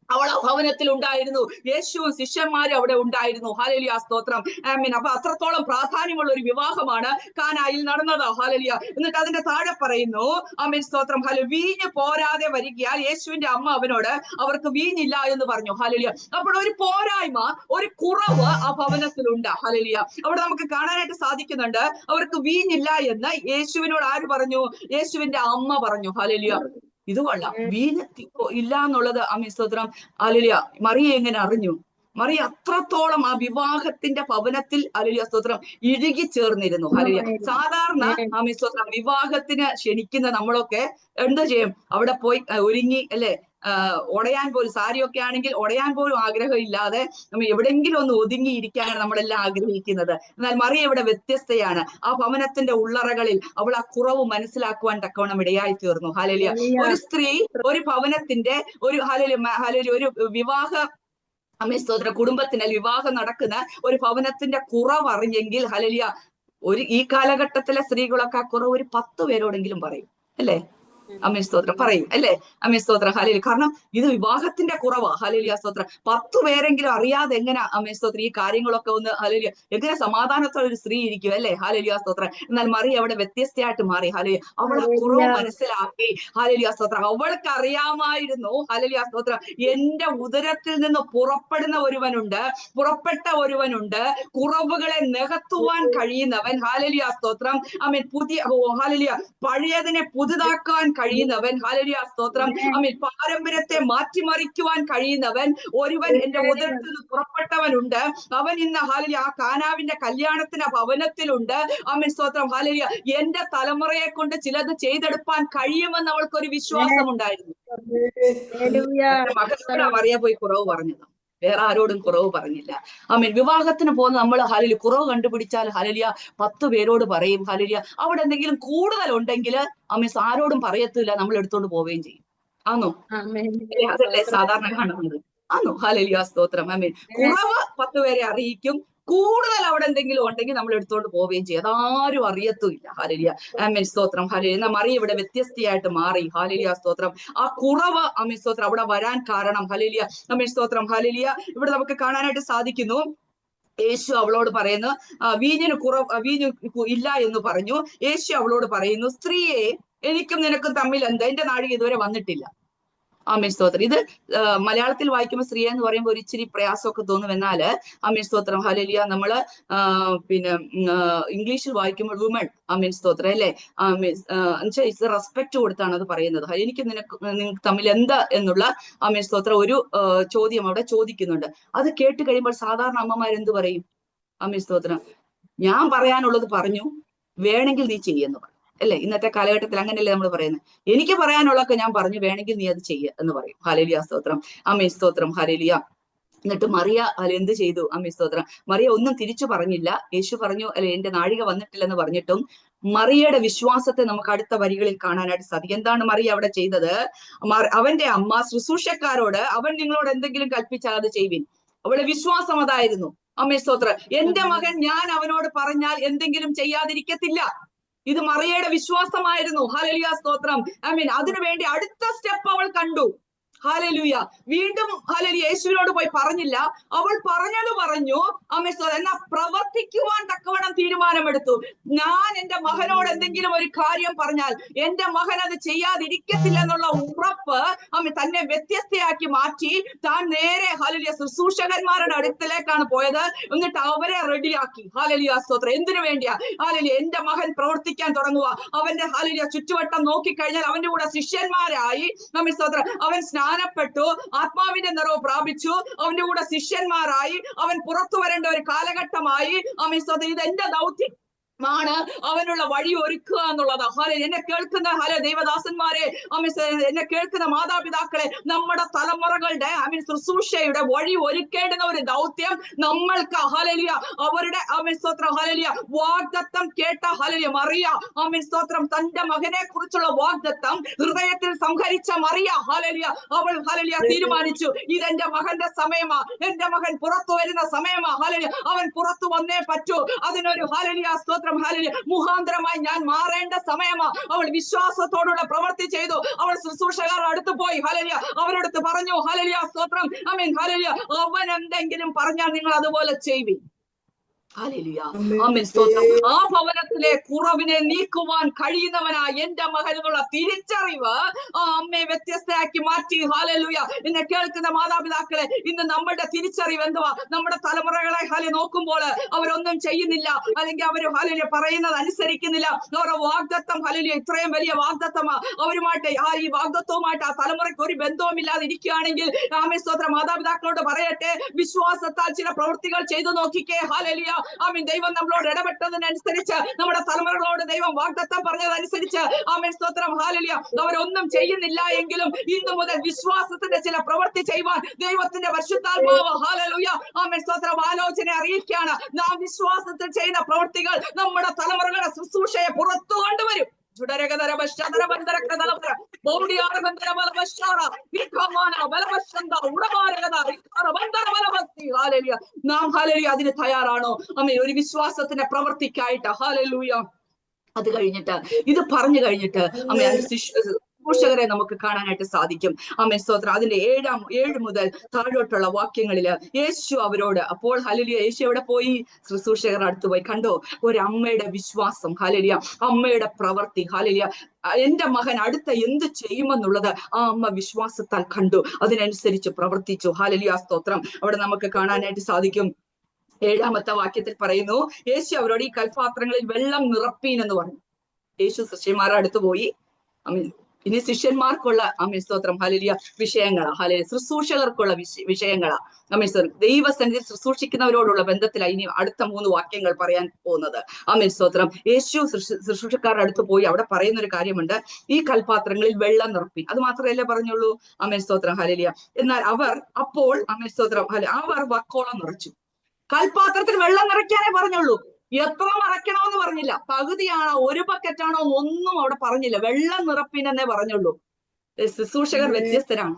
S1: അവൾ ആ ഭവനത്തിൽ ഉണ്ടായിരുന്നു. യേശുവും ശിഷ്യന്മാരും അവിടെ ഉണ്ടായിരുന്നു. ഹല്ലേലൂയ സ്തോത്രം. ആമേൻ. അപ്പൊ അത്രത്തോളം പ്രാധാന്യമുള്ള ഒരു വിവാഹമാണ് കാനായിൽ നടന്നത്. ഹല്ലേലൂയ. എന്നിട്ട് അതിന്റെ താഴെ പറയുന്നു, ആമേൻ സ്തോത്രം. വീഞ്ഞ് പോരാതെ വരികയാൽ യേശുവിന്റെ അമ്മ അവനോട് അവർക്ക് വീഞ്ഞില്ല എന്ന് പറഞ്ഞു. ഹല്ലേലൂയ. അപ്പോൾ ഒരു പോരായ്മ, ഒരു കുറവ് ആ ഭവനത്തിലുണ്ട്. ഹല്ലേലൂയ. അവിടെ നമുക്ക് കാണാനായിട്ട് സാധിക്കുന്നുണ്ട്. അവർക്ക് വീഞ്ഞില്ല എന്ന് യേശുവിനോട് ആര് പറഞ്ഞു? യേശുവിന്റെ അമ്മ പറഞ്ഞു. ഹല്ലേലൂയ. ഇത് കൊള്ളാം. വീഞ്ഞ് ഇല്ല എന്നുള്ളത് സ്തോത്രം ഹല്ലേലൂയ മറിയ എങ്ങനെ അറിഞ്ഞു? മറിയ അത്രത്തോളം ആ വിവാഹത്തിന്റെ ഭവനത്തിൽ ഹല്ലേലൂയ സ്തോത്രം ഇഴുകി ചേർന്നിരുന്നു. ഹല്ലേലൂയ. സാധാരണ സ്തോത്രം വിവാഹത്തിന് ക്ഷണിക്കുന്ന നമ്മളൊക്കെ എന്താ ചെയ്യും? അവിടെ പോയി ഒരുങ്ങി അല്ലെ ഉടയാൻ പോലും, സാരിയൊക്കെ ആണെങ്കിൽ ഉടയാൻ പോലും ആഗ്രഹമില്ലാതെ നമ്മൾ എവിടെയെങ്കിലും ഒന്ന് ഒതുങ്ങിയിരിക്കാനാണ് നമ്മളെല്ലാം ആഗ്രഹിക്കുന്നത്. എന്നാൽ മറിയ ഇവിടെ വ്യത്യസ്തയാണ്. ആ ഭവനത്തിന്റെ ഉള്ളറകളിൽ അവൾ ആ കുറവ് മനസ്സിലാക്കുവാൻ തക്കവണ്ണം ഇടയായി തീർന്നു. ഹല്ലേലൂയ. ഒരു സ്ത്രീ ഒരു ഭവനത്തിന്റെ ഒരു ഹല്ലേലൂയ ഒരു വിവാഹ സ്തോത്ര കുടുംബത്തിന് വിവാഹം നടക്കുന്ന ഒരു ഭവനത്തിന്റെ കുറവറിഞ്ഞെങ്കിൽ ഹല്ലേലൂയ, ഈ കാലഘട്ടത്തിലെ സ്ത്രീകളൊക്കെ ആ കുറവ് ഒരു 10 പേരോടെങ്കിലും പറയും, അല്ലേ? സ്തോത്രം പറയും, അല്ലേ? സ്തോത്രം ഹല്ലേലൂയ. കാരണം ഇത് വിവാഹത്തിന്റെ കുറവാ. ഹല്ലേലൂയ സ്തോത്രം. 10 പേരെങ്കിലും അറിയാതെ എങ്ങനെ സ്തോത്രം ഈ കാര്യങ്ങളൊക്കെ ഒന്ന് ഹല്ലേലൂയ എങ്ങനെ സമാധാനത്തോടെ ഒരു സ്ത്രീ ഇരിക്കും, അല്ലേ? ഹല്ലേലൂയ സ്തോത്രം. എന്നാൽ മറിയ അവിടെ വ്യത്യസ്തയായിട്ട് മാറി. ഹല്ലേലൂയ. അവൾ ആ കുറവ് മനസ്സിലാക്കി. ഹല്ലേലൂയ സ്തോത്രം. അവൾക്ക് അറിയാമായിരുന്നു, ഹല്ലേലൂയ സ്തോത്രം, എന്റെ ഉദരത്തിൽ നിന്ന് പുറപ്പെട്ട ഒരുവനുണ്ട്, കുറവുകളെ നികത്തുവാൻ കഴിയുന്നവൻ. ഹല്ലേലൂയ സ്തോത്രം. ഹല്ലേലൂയ. പഴയതിനെ പുതുതാക്കാൻ കഴിയുന്നവൻ. ഹല്ലേലൂയ സ്തോത്രം. പാരമ്പര്യത്തെ മാറ്റിമറിക്കുവാൻ കഴിയുന്നവൻ ഒരുവൻ എന്റെ ഉദരത്തിൽ നിന്ന് പുറപ്പെട്ടവനുണ്ട്. അവൻ ഇന്ന് ഹല്ലേലൂയ ആ കാനാവിന്റെ കല്യാണത്തിന് ഭവനത്തിലുണ്ട്. സ്തോത്രം. ഹല്ലേലൂയ. എന്റെ തലമുറയെ കൊണ്ട് ചിലത് ചെയ്തെടുപ്പാൻ കഴിയുമെന്ന് അവൾക്കൊരു വിശ്വാസം ഉണ്ടായിരുന്നു. മകനോടാ മറിയ പോയി കുറവ് പറഞ്ഞത്, വേറെ ആരോടും കുറവ് പറഞ്ഞില്ല. വിവാഹത്തിന് പോകുന്ന നമ്മൾ ഹല്ലേലൂയ കുറവ് കണ്ടുപിടിച്ചാൽ ഹല്ലേലൂയ 10 പേരോട് പറയും. ഹല്ലേലൂയ. അവിടെ എന്തെങ്കിലും കൂടുതൽ ഉണ്ടെങ്കിൽ ആരോടും പറയത്തില്ല, നമ്മൾ എടുത്തോണ്ട് പോവുകയും ചെയ്യും. ആണോ? അതല്ലേ സാധാരണ കാണുന്നത്? ആണോ? ഹല്ലേലൂയ സ്തോത്രം. കുറവ് 10 പേരെ അറിയിക്കും, കൂടുതൽ അവിടെ എന്തെങ്കിലും ഉണ്ടെങ്കിൽ നമ്മൾ എടുത്തോണ്ട് പോവുകയും ചെയ്യും. അതാരും അറിയത്തുമില്ല. ഹല്ലേലൂയ. സ്തോത്രം. ഹല്ലേലൂയ. എന്നാൽ മറിയ ഇവിടെ വ്യത്യസ്തയായിട്ട് മാറി. ഹല്ലേലൂയ സ്തോത്രം. ആ കുറവ് സ്തോത്രം അവിടെ വരാൻ കാരണം ഹല്ലേലൂയ സ്തോത്രം. ഹല്ലേലൂയ. ഇവിടെ നമുക്ക് കാണാനായിട്ട് സാധിക്കുന്നു, യേശു അവളോട് പറയുന്നു, വീഞ്ഞ് ഇല്ല എന്ന് പറഞ്ഞു. യേശു അവളോട് പറയുന്നു, സ്ത്രീയെ, എനിക്കും നിനക്കും തമ്മിൽ എന്ത്? എന്റെ നാഴിക ഇതുവരെ വന്നിട്ടില്ല. സ്തോത്രം. ഇത് മലയാളത്തിൽ വായിക്കുമ്പോൾ സ്ത്രീ എന്ന് പറയുമ്പോൾ ഒരു ഇച്ചിരി പ്രയാസമൊക്കെ തോന്നും. എന്നാല് സ്തോത്രം. ഹല്ലേലൂയ. നമ്മള് പിന്നെ ഇംഗ്ലീഷിൽ വായിക്കുമ്പോൾ വുമൺ സ്തോത്രം, അല്ലേ? എന്നുവെച്ചാൽ റെസ്പെക്ട് കൊടുത്താണ് അത് പറയുന്നത്. എനിക്ക് നിങ്ങൾക്ക് തമ്മിൽ എന്താ എന്നുള്ള സ്തോത്രം ഒരു ചോദ്യം അവിടെ ചോദിക്കുന്നുണ്ട്. അത് കേട്ട് കഴിയുമ്പോൾ സാധാരണ അമ്മമാരെന്ത് പറയും? സ്തോത്രം. ഞാൻ പറയാനുള്ളത് പറഞ്ഞു, വേണമെങ്കിൽ നീ ചെയ്യുന്നു പറയും, അല്ലെ? ഇന്നത്തെ കാലഘട്ടത്തിൽ അങ്ങനെയല്ലേ നമ്മൾ പറയുന്നത്. എനിക്ക് പറയാനുള്ളതൊക്കെ ഞാൻ പറഞ്ഞു, വേണമെങ്കിൽ നീ അത് ചെയ്യ എന്ന് പറയും. ഹല്ലേലൂയ സ്തോത്രം. സ്തോത്രം. ഹല്ലേലൂയ. എന്നിട്ട് മറിയ എന്ത് ചെയ്തു? സ്തോത്രം. മറിയ ഒന്നും തിരിച്ചു പറഞ്ഞില്ല. യേശു പറഞ്ഞു, അല്ലെ, എന്റെ നാഴിക വന്നിട്ടില്ലെന്ന് പറഞ്ഞിട്ടും മറിയയുടെ വിശ്വാസത്തെ നമുക്ക് അടുത്ത വരികളിൽ കാണാനായിട്ട് സാധിക്കും. എന്താണ് മറിയ അവിടെ ചെയ്തത്? അവന്റെ അമ്മ ശുശ്രൂഷക്കാരോട്, അവൻ നിങ്ങളോട് എന്തെങ്കിലും കൽപ്പിച്ചാൽ അത് ചെയ്യുവിൻ. അവളുടെ വിശ്വാസം അതായിരുന്നു. സ്തോത്രം. എന്റെ മകൻ ഞാൻ അവനോട് പറഞ്ഞാൽ എന്തെങ്കിലും ചെയ്യാതിരിക്കത്തില്ല. ഇത് മറിയയുടെ വിശ്വാസമായിരുന്നു. ഹല്ലേലൂയ സ്തോത്രം. അതിനുവേണ്ടി അടുത്ത സ്റ്റെപ്പ് അവൾ കണ്ടു. ഹല്ലേലൂയ. വീണ്ടും ഹല്ലേലൂയ യേശുവിനോട് പോയി പറഞ്ഞില്ല. അവൾ പറഞ്ഞത് പറഞ്ഞു. എന്നാ പ്രവർത്തിക്കുവാൻ തക്കവണ്ണം തീരുമാനമെടുത്തു. ഞാൻ എന്റെ മകനോട് എന്തെങ്കിലും ഒരു കാര്യം പറഞ്ഞാൽ എന്റെ മകൻ അത് ചെയ്യാതിരിക്കത്തില്ല എന്നുള്ള ഉറപ്പ് തന്നെ വ്യത്യസ്തയാക്കി മാറ്റി. താൻ നേരെ ഹല്ലേലൂയ ശുശ്രൂഷകന്മാരുടെ അടുത്തിലേക്കാണ് പോയത്. എന്നിട്ട് അവരെ റെഡിയാക്കി. ഹല്ലേലൂയ സ്തോത്രം. എന്തിനു വേണ്ടിയാ? ഹല്ലേലൂയ. എന്റെ മകൻ പ്രവർത്തിക്കാൻ തുടങ്ങുക. അവന്റെ ഹല്ലേലൂയ ചുറ്റുവട്ടം നോക്കിക്കഴിഞ്ഞാൽ അവന്റെ കൂടെ ശിഷ്യന്മാരായി സ്തോത്രം. അവൻ സ്നാനപ്പെട്ടു, ആത്മാവിന്റെ നിറവ് പ്രാപിച്ചു, അവന്റെ കൂടെ ശിഷ്യന്മാരായി, അവൻ പുറത്തു വരേണ്ട ഒരു കാലഘട്ടമായി. ഇത് എന്റെ ദൗത്യം ാണ് അവനുള്ള വഴി ഒരുക്കുക എന്നുള്ളത്. എന്നെ കേൾക്കുന്ന ദൈവദാസന്മാരെ, എന്നെ കേൾക്കുന്ന മാതാപിതാക്കളെ, നമ്മുടെ തലമുറകളുടെ ശുശ്രൂഷയുടെ വഴി ഒരുക്കേണ്ടുന്ന ഒരു ദൗത്യം നമ്മൾക്ക് ഹല്ലേലൂയ അവരുടെ സ്തോത്രം ഹല്ലേലൂയ വാഗ്ദത്തം കേട്ട ഹല്ലേലൂയ മറിയ സ്തോത്രം തന്റെ മകനെ കുറിച്ചുള്ള വാഗ്ദത്തം ഹൃദയത്തിൽ സംഹരിച്ച മറിയ ഹല്ലേലൂയ അവൾ ഹല്ലേലൂയ തീരുമാനിച്ചു, ഇതെന്റെ മകന്റെ സമയമാ, എന്റെ മകൻ പുറത്തു വരുന്ന സമയമാ. ഹല്ലേലൂയ അവൻ പുറത്തു വന്നേ പറ്റൂ. അതിനൊരു ഹല്ലേലൂയ സ്തോത്രം ഹല്ലേലൂയ മുഖാന്തരമായി ഞാൻ മാറേണ്ട സമയമാ. അവൾ വിശ്വാസത്തോടുള്ള പ്രവൃത്തി ചെയ്തു. അവൾ ശുശ്രൂഷകർ അടുത്ത് പോയി ഹല്ലേലൂയ അവരടുത്ത് പറഞ്ഞു, ഹല്ലേലൂയ സ്തോത്രം ഹല്ലേലൂയ അവൻ എന്തെങ്കിലും പറഞ്ഞാൽ നിങ്ങൾ അതുപോലെ ചെയ്യുവിൻ. സ്തോത്രം. ആ ഭവനത്തിലെ കുറവിനെ നീക്കുവാൻ കഴിയുന്നവനായി എന്റെ മകനുള്ള തിരിച്ചറിവ് അമ്മയെ വ്യത്യസ്തയാക്കി മാറ്റി. ഹല്ലേലൂയ. എന്നെ കേൾക്കുന്ന മാതാപിതാക്കളെ, ഇന്ന് നമ്മുടെ തിരിച്ചറിവ് എന്തുവാ? നമ്മുടെ തലമുറകളെ നോക്കുമ്പോൾ അവരൊന്നും ചെയ്യുന്നില്ല, അല്ലെങ്കിൽ അവർ ഹല്ലേലൂയ പറയുന്നത് അനുസരിക്കുന്നില്ല. അവരുടെ വാഗ്ദത്തം ഹല്ലേലൂയ ഇത്രയും വലിയ വാഗ്ദത്തമാ. അവരുമായിട്ട് ഈ വാഗ്ദത്തവുമായിട്ട് ആ തലമുറയ്ക്ക് ഒരു ബന്ധവുമില്ലാതെ ഇരിക്കുകയാണെങ്കിൽ സ്തോത്രം മാതാപിതാക്കളോട് പറയട്ടെ, വിശ്വാസത്താൽ ചില പ്രവൃത്തികൾ ചെയ്തു നോക്കിക്കേ. ഹല്ലേലൂയ ദൈവം നമ്മളോട് ഇടപെട്ടതിനനുസരിച്ച്, നമ്മുടെ തലമുറകളോട് ദൈവം വാഗ്ദത്തം പറഞ്ഞതനുസരിച്ച് സ്തോത്രം ഹല്ലേലൂയ അവരൊന്നും ചെയ്യുന്നില്ല എങ്കിലും ഇന്നു മുതൽ വിശ്വാസത്തിന്റെ ചില പ്രവൃത്തി ചെയ്യുവാൻ ദൈവത്തിന്റെ പരിശുദ്ധാത്മാവ് ഹല്ലേലൂയ ആമേൻ സ്തോത്രം ആലോചന അറിയിക്കുകയാണ്. നാം വിശ്വാസത്തിൽ ചെയ്യുന്ന പ്രവൃത്തികൾ നമ്മുടെ തലമുറകളുടെ ശുശ്രൂഷയെ പുറത്തു കൊണ്ടുവരും. നാം ഹല്ലേലൂയ അതിന് തയ്യാറാണോ? ആമേൻ. ഒരു വിശ്വാസത്തിന്റെ പ്രവൃത്തിക്കായിട്ട് ഹല്ലേലൂയ. അത് കഴിഞ്ഞിട്ട് ഇത് പറഞ്ഞു കഴിഞ്ഞിട്ട് ആമേൻ ശുശ്രൂഷകരെ നമുക്ക് കാണാനായിട്ട് സാധിക്കും. ആമേൻ സ്തോത്രം. അതിന്റെ 7 മുതൽ താഴോട്ടുള്ള വാക്യങ്ങളില് യേശു അവരോട്, അപ്പോൾ ഹല്ലേലൂയ യേശു എവിടെ പോയി? ശുശ്രൂഷകർ അടുത്ത് പോയി. കണ്ടോ ഒരു അമ്മയുടെ വിശ്വാസം, ഹല്ലേലൂയ അമ്മയുടെ പ്രവൃത്തി, ഹല്ലേലൂയ എന്റെ മകൻ അടുത്ത എന്ത് ചെയ്യുമെന്നുള്ളത് ആ അമ്മ വിശ്വാസത്താൽ കണ്ടു, അതിനനുസരിച്ച് പ്രവർത്തിച്ചു. ഹല്ലേലൂയ സ്തോത്രം. അവിടെ നമുക്ക് കാണാനായിട്ട് സാധിക്കും. 7-ാമത്തെ വാക്യത്തിൽ പറയുന്നു, യേശു അവരോട് ഈ കൽപാത്രങ്ങളിൽ വെള്ളം നിറപ്പീൻ എന്ന് പറഞ്ഞു. യേശു ശിഷ്യന്മാരുടെ അടുത്ത് പോയി. ആമേൻ. ഇനി ശിഷ്യന്മാർക്കുള്ള ആമേൻ സ്തോത്രം ഹല്ലേലൂയ വിഷയങ്ങളാ, ഹല്ലേലൂയ ശുശ്രൂഷകർക്കുള്ള വിഷയങ്ങളാ. ആമേൻ സ്തോത്രം. ദൈവസന്നിധിയിൽ ശുശ്രൂഷിക്കുന്നവരോടുള്ള ബന്ധത്തിലാണ് ഇനി അടുത്ത 3 വാക്യങ്ങൾ പറയാൻ പോകുന്നത്. ആമേൻ സ്തോത്രം. യേശു ശുശ്രൂഷക്കാരുടെ അടുത്ത് പോയി അവിടെ പറയുന്ന ഒരു കാര്യമുണ്ട്, ഈ കൽപാത്രങ്ങളിൽ വെള്ളം നിറപ്പി. അത് മാത്രമല്ലേ പറഞ്ഞുള്ളൂ. ആമേൻ സ്തോത്രം ഹല്ലേലൂയ. എന്നാൽ അപ്പോൾ ആമേൻ സ്തോത്രം അവർ വക്കോളം നിറച്ചു. കൽപാത്രത്തിൽ വെള്ളം നിറയ്ക്കാനേ പറഞ്ഞുള്ളൂ. എത്ര നിറയ്ക്കണമെന്ന് പറഞ്ഞില്ല. പകുതിയാണോ 1 ബക്കറ്റാണോ ഒന്നും അവിടെ പറഞ്ഞില്ല. വെള്ളം നിറപ്പിനെന്നേ പറഞ്ഞുള്ളൂ. ശുശ്രൂഷകർ വ്യത്യസ്തരാണ്.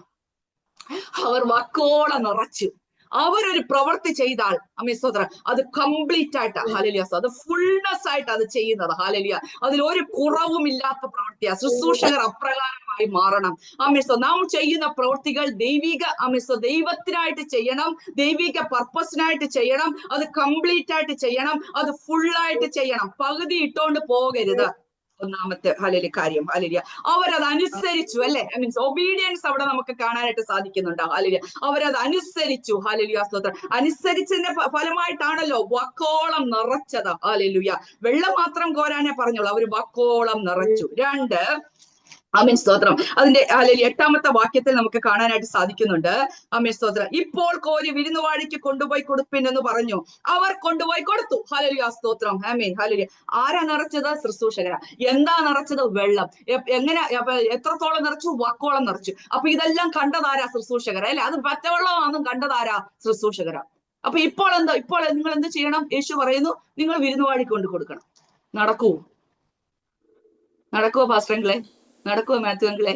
S1: അവർ വക്കോളം നിറച്ചു. അവരൊരു പ്രവൃത്തി ചെയ്താൽ ആമേൻ സ്തോത്രം അത് കംപ്ലീറ്റ് ആയിട്ട് ഹല്ലേലൂയ അത് ഫുൾനെസ് ആയിട്ട് അത് ചെയ്യുന്നത്. ഹല്ലേലൂയ അതിൽ ഒരു കുറവും ഇല്ലാത്ത പ്രവൃത്തിയാണ്. ശുശ്രൂഷകർ അപ്രകാരമായി മാറണം. ആമേൻ സ്തോത്രം. നാം ചെയ്യുന്ന പ്രവൃത്തികൾ ദൈവിക ആമേൻ സ്തോത്രം ദൈവത്തിനായിട്ട് ചെയ്യണം, ദൈവിക പർപ്പസിനായിട്ട് ചെയ്യണം, അത് കംപ്ലീറ്റ് ആയിട്ട് ചെയ്യണം, അത് ഫുള്ളായിട്ട് ചെയ്യണം. പകുതി ഇട്ടോണ്ട് പോകരുത്. ഒന്നാമത്തെ ഹല്ലേലൂയ കാര്യം. ഹല്ലേലൂയ അവരത് അനുസരിച്ചു അല്ലെ. മീൻസ് ഒബീഡിയൻസ് അവിടെ നമുക്ക് കാണാനായിട്ട് സാധിക്കുന്നുണ്ട്. ഹല്ലേലൂയ അവരത് അനുസരിച്ചു. ഹല്ലേലൂയ സ്തോത്രം. അനുസരിച്ചതിന്റെ ഫലമായിട്ടാണല്ലോ വക്കോളം നിറച്ചത്. ഹല്ലേലൂയ വെള്ളം മാത്രം കോരാനേ പറഞ്ഞോളൂ, അവര് വക്കോളം നിറച്ചു. 2 ആമേൻ സ്തോത്രം. അതിന്റെ ഹല്ലേലൂയ 8-ാമത്തെ വാക്യത്തിൽ നമുക്ക് കാണാനായിട്ട് സാധിക്കുന്നുണ്ട്. ആമേൻ സ്തോത്രം. ഇപ്പോൾ കോരി വിരുന്നുവാഴിക്ക് കൊണ്ടുപോയി കൊടുപ്പിൻ എന്ന് പറഞ്ഞു. അവർ കൊണ്ടുപോയി കൊടുത്തു. ഹല്ലേലൂയ സ്തോത്രം. Amen hallelujah. ആരാ നിറച്ചത്? ശുശ്രൂഷകരാ. എന്താ നിറച്ചത്? വെള്ളം. എങ്ങനെ എത്രത്തോളം നിറച്ചു? വക്കോളം നിറച്ചു. അപ്പൊ ഇതെല്ലാം കണ്ടതാരാ? ശുശ്രൂഷകരാ അല്ലെ. അത് പച്ചവെള്ളമാണെന്നും കണ്ടതാരാ? ശുശ്രൂഷകരാ. അപ്പൊ ഇപ്പോൾ നിങ്ങൾ എന്ത് ചെയ്യണം? യേശു പറയുന്നു, നിങ്ങൾ വിരുന്നുവാഴിക്ക് കൊണ്ട് കൊടുക്കണം. നടക്കുവോ പാസ്റ്ററങ്ങളെ? നടക്കുവോ മാത്യു അങ്കിളെ?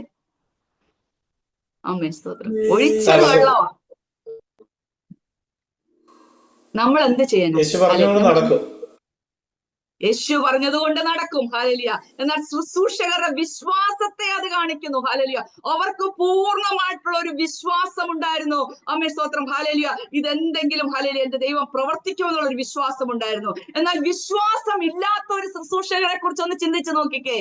S1: ആമേൻ സ്തോത്രം. ഒഴിച്ച വെള്ളമാ. നമ്മൾ എന്ത് ചെയ്യണം? യേശു പറഞ്ഞതുകൊണ്ട് നടക്കും. ഹല്ലേലൂയ. എന്നാൽ ശുശ്രൂഷകരുടെ വിശ്വാസത്തെ അത് കാണിക്കുന്നു. ഹല്ലേലൂയ അവർക്ക് പൂർണ്ണമായിട്ടുള്ള ഒരു വിശ്വാസം ഉണ്ടായിരുന്നു. ആമേൻ സ്തോത്രം. ഹല്ലേലൂയ ഇതെന്തെങ്കിലും ഹല്ലേലൂയ എന്റെ ദൈവം പ്രവർത്തിക്കുമെന്നുള്ള ഒരു വിശ്വാസം ഉണ്ടായിരുന്നു. എന്നാൽ വിശ്വാസം ഇല്ലാത്ത ഒരു ശുശ്രൂഷകരെ കുറിച്ച് ഒന്ന് ചിന്തിച്ചു നോക്കിക്കേ.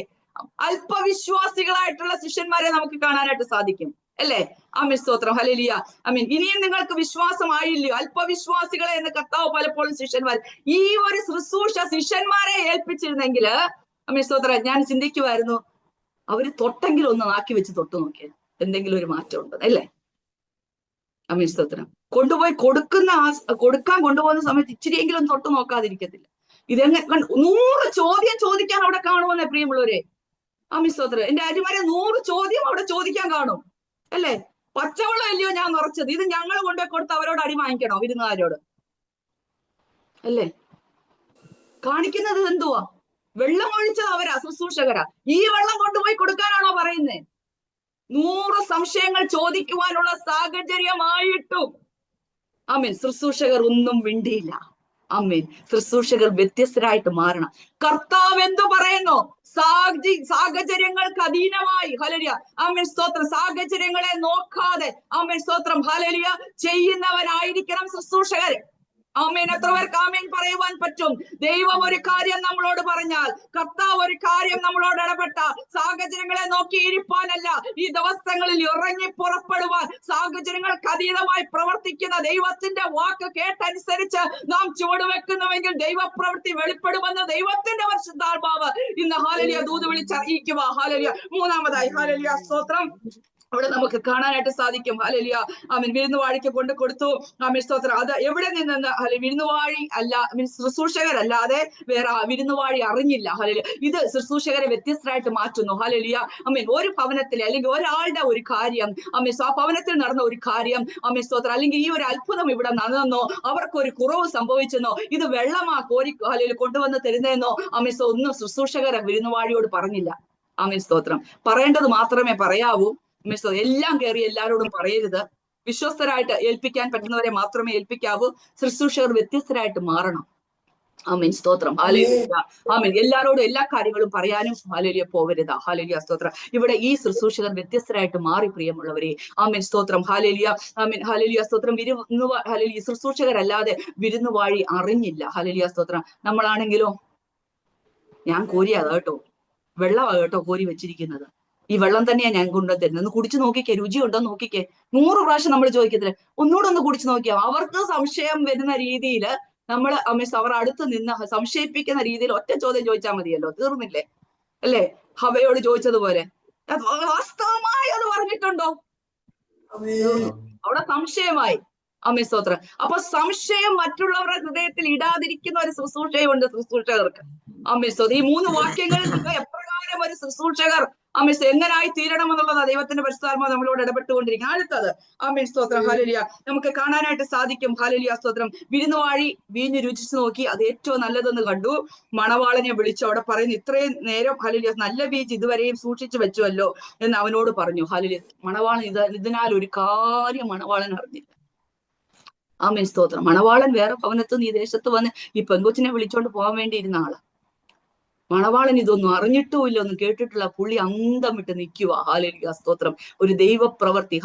S1: അല്പവിശ്വാസികളായിട്ടുള്ള ശിഷ്യന്മാരെ നമുക്ക് കാണാനായിട്ട് സാധിക്കും അല്ലേ. ആമേൻ സ്തോത്രം. ഹല്ലേലൂയ. ആമേൻ. ഇനിയും നിങ്ങൾക്ക് വിശ്വാസമായില്ലയോ? അല്പവിശ്വാസികളെ എന്ന് കർത്താവ് പലപ്പോഴും ശിഷ്യന്മാർ ഈ ഒരു ശുശ്രൂഷ ശിഷ്യന്മാരെ ഏൽപ്പിച്ചിരുന്നെങ്കിൽ ആമേൻ സ്തോത്രം ഞാൻ ചിന്തിക്കുമായിരുന്നു, അവര് തൊട്ടെങ്കിലും ഒന്ന് നാക്കി വെച്ച് തൊട്ടു നോക്കിയത് എന്തെങ്കിലും ഒരു മാറ്റം ഉണ്ട് അല്ലേ. ആമേൻ സ്തോത്രം. കൊടുക്കാൻ കൊണ്ടുപോകുന്ന സമയത്ത് ഇച്ചിരിയെങ്കിലും തൊട്ട് നോക്കാതിരിക്കത്തില്ല. ഇതെങ്ങനെ 100 ചോദ്യം ചോദിക്കാൻ അവിടെ കാണുമെന്നേ പ്രിയമുള്ളവരെ. ആമേൻ സ്തോത്രം. എന്റെ അരിമാരെ 100 ചോദ്യം അവിടെ ചോദിക്കാൻ കാണും അല്ലേ. പച്ചവെള്ളം അല്ലയോ ഞാൻ നിറച്ചത്, ഇത് ഞങ്ങൾ കൊണ്ടുപോയി കൊടുത്ത് അവരോട് അടി വാങ്ങിക്കണോ? വിരുന്നുകാരോട് അല്ലേ. കാണിക്കുന്നത് എന്തുവാ? വെള്ളം ഒഴിച്ചത് അവരാ, ശുശ്രൂഷകരാ. ഈ വെള്ളം കൊണ്ടുപോയി കൊടുക്കാനാണോ പറയുന്നേ? 100 സംശയങ്ങൾ ചോദിക്കുവാനുള്ള സാഹചര്യമായിട്ടും ആമേൻ ശുശ്രൂഷകർ ഒന്നും മിണ്ടിയില്ല. ആമേൻ. ശുശ്രൂഷകർ വ്യത്യസ്തരായിട്ട് മാറണം. കർത്താവ് എന്തു പറയുന്നു? സാഹചര്യങ്ങൾക്ക് അധീനമായി ഹല്ലേലൂയ ആമേൻ സ്തോത്രം സാഹചര്യങ്ങളെ നോക്കാതെ ആമേൻ സ്തോത്രം ഹല്ലേലൂയ ചെയ്യുന്നവരായിരിക്കണം ശുശ്രൂഷകർ. ആമേൻ. എത്ര പേർക്ക് ആമേൻ പറയുവാൻ പറ്റും? ദൈവം ഒരു കാര്യം നമ്മളോട് പറഞ്ഞാൽ, കർത്താവ് ഒരു കാര്യം നമ്മളോട് ഇടപെട്ട, സാഹചര്യങ്ങളെ നോക്കിയിരിക്കാനല്ല, ഈ ദിവസങ്ങളിൽ ഇറങ്ങി പുറപ്പെടുവാൻ, സാഹചര്യങ്ങൾക്ക് അതീതമായി പ്രവർത്തിക്കുന്ന ദൈവത്തിന്റെ വാക്ക് കേട്ടനുസരിച്ച് നാം ചുവടുവെക്കുന്നുവെങ്കിൽ ദൈവപ്രവൃത്തി വെളിപ്പെടുമെന്ന് ദൈവത്തിന്റെ പരിശുദ്ധാത്മാവ് ഇന്ന് ഹല്ലേലൂയ ദൂത് വിളിച്ചറിയിക്കുക. ഹല്ലേലൂയ. 3-ാമതായി ഹല്ലേലൂയ സ്തോത്രം അവിടെ നമുക്ക് കാണാനായിട്ട് സാധിക്കും. ഹല്ലേലൂയ. ആമേൻ. വിരുന്നുവാഴിക്ക് കൊണ്ട് കൊടുത്തു. ആമേൻ. സ്തോത്രം. അത് എവിടെ നിന്നെന്ന് വിരുന്നുവാഴി അല്ല, ശുശ്രൂഷകരല്ലാതെ വേറെ വിരുന്നുവാഴി അറിഞ്ഞില്ല. ഹല്ലേലൂയ. ഇത് ശുശ്രൂഷകരെ വ്യത്യസ്തരായിട്ട് മാറ്റുന്നു. ഹല്ലേലൂയ. ആമേൻ. ഒരു ഭവനത്തിലെ അല്ലെങ്കിൽ ഒരാളുടെ ഒരു കാര്യം, ആമേൻ, ആ ഭവനത്തിൽ നടന്ന ഒരു കാര്യം, ആമേൻ, സ്തോത്രം, അല്ലെങ്കിൽ ഈ ഒരു അത്ഭുതം ഇവിടെ നടന്നോ, അവർക്കൊരു കുറവ് സംഭവിച്ചെന്നോ, ഇത് വെള്ളമാ കോരി ഹല്ലേലൂയ കൊണ്ടുവന്ന് തരുന്നതെന്നോ, ആമേൻ, ഒന്നും ശുശ്രൂഷകരെ വിരുന്നുവാഴിയോട് പറഞ്ഞില്ല. ആമേൻ. സ്തോത്രം. പറയേണ്ടത് മാത്രമേ പറയാവൂ. എല്ലാം കയറി എല്ലാവരോടും പറയരുത്. വിശ്വസ്തരായിട്ട് ഏൽപ്പിക്കാൻ പറ്റുന്നവരെ മാത്രമേ ഏൽപ്പിക്കാവൂ. ശുശ്രൂഷകർ വ്യത്യസ്തരായിട്ട് മാറണം. ആമേൻ. സ്തോത്രം. ഹല്ലേലൂയ. ആമേൻ. എല്ലാവരോടും എല്ലാ കാര്യങ്ങളും പറയാനും ഹല്ലേലൂയ പോകരുത്. ഹല്ലേലൂയ. സ്തോത്രം. ഇവിടെ ഈ ശുശ്രൂഷകർ വ്യത്യസ്തരായിട്ട് മാറി, പ്രിയമുള്ളവരെ. ആമേൻ. സ്തോത്രം. ഹല്ലേലൂയ. ആമേൻ. ഹല്ലേലൂയ. സ്തോത്രം. ഹല്ലേലൂയ. ശുശ്രൂഷകരല്ലാതെ വിരുന്നുവാഴി അറിഞ്ഞില്ല. ഹല്ലേലൂയ. സ്തോത്രം. നമ്മളാണെങ്കിലോ, ഞാൻ കോരിയാ കേട്ടോ, വെള്ളമാ കേട്ടോ കോരി വെച്ചിരിക്കുന്നത്. ഈ വെള്ളം തന്നെയാ ഞാൻ കൊണ്ടുതരുന്നത്. ഒന്ന് കുടിച്ചു നോക്കിക്കേ, രുചിയുണ്ടോ നോക്കിക്കേ. 100 പ്രാവശ്യം നമ്മൾ ചോദിക്കത്തില്ല, ഒന്നുകൂടെ ഒന്ന് കുടിച്ചു നോക്കിയാ. അവർക്ക് സംശയം വരുന്ന രീതിയിൽ നമ്മൾ അവർ അടുത്ത് നിന്ന് സംശയിപ്പിക്കുന്ന രീതിയിൽ ഒറ്റ ചോദ്യം ചോദിച്ചാൽ മതിയല്ലോ, തീർന്നില്ലേ? അല്ലേ? ഹവയോട് ചോദിച്ചതുപോലെ വാസ്തവമായി അത് പറഞ്ഞിട്ടുണ്ടോ? അവിടെ സംശയമായി. ആമേൻ. സ്തോത്രം. അപ്പൊ സംശയം മറ്റുള്ളവരുടെ ഹൃദയത്തിൽ ഇടാതിരിക്കുന്ന ഒരു ശുശ്രൂഷയുണ്ട് ശുശ്രൂഷകർക്ക്. ആമേൻ. സ്തോത്രം. ഈ 3 വാക്യങ്ങളിൽ നിങ്ങൾ എപ്രകാരം ഒരു ശുശ്രൂഷകർ ആമേൻ എങ്ങനായി തീരണമെന്നുള്ളത് ദൈവത്തിന്റെ പരിശുദ്ധാത്മാവ് നമ്മളോട് ഇടപെട്ടുകൊണ്ടിരിക്കും. അടുത്തത് ആമേൻ. സ്തോത്രം. ഹല്ലേലൂയ. നമുക്ക് കാണാനായിട്ട് സാധിക്കും. ഹല്ലേലൂയ. സ്തോത്രം. വിരുന്നുവാഴി വീഞ്ഞ് രുചിച്ചു നോക്കി, അത് ഏറ്റവും നല്ലതെന്ന് കണ്ടു. മണവാളനെ വിളിച്ചു. അവിടെ പറയുന്നു, ഇത്രയും നേരം ഹല്ലേലൂയ നല്ല ബീജ് ഇതുവരെയും സൂക്ഷിച്ചു വെച്ചുവല്ലോ എന്ന് അവനോട് പറഞ്ഞു. ഹല്ലേലൂയ. മണവാളൻ ഇതിനാൽ ഒരു കാര്യം മണവാളൻ അറിഞ്ഞില്ല. ആമേൻ. സ്തോത്രം. മണവാളൻ വേറെ ഭവനത്ത് നീ ദേശത്ത് വന്ന് ഈ പെങ്കൊച്ചിനെ വിളിച്ചോണ്ട് പോകാൻ വേണ്ടി ഇരുന്ന ആള്. മണവാളൻ ഇതൊന്നും അറിഞ്ഞിട്ടുമില്ല, ഒന്നും കേട്ടിട്ടില്ല. പുള്ളി അന്തം വിട്ട് നിൽക്കുക. ഹല്ലേലൂയ. സ്തോത്രം. ഒരു ദൈവപ്രവൃത്തി.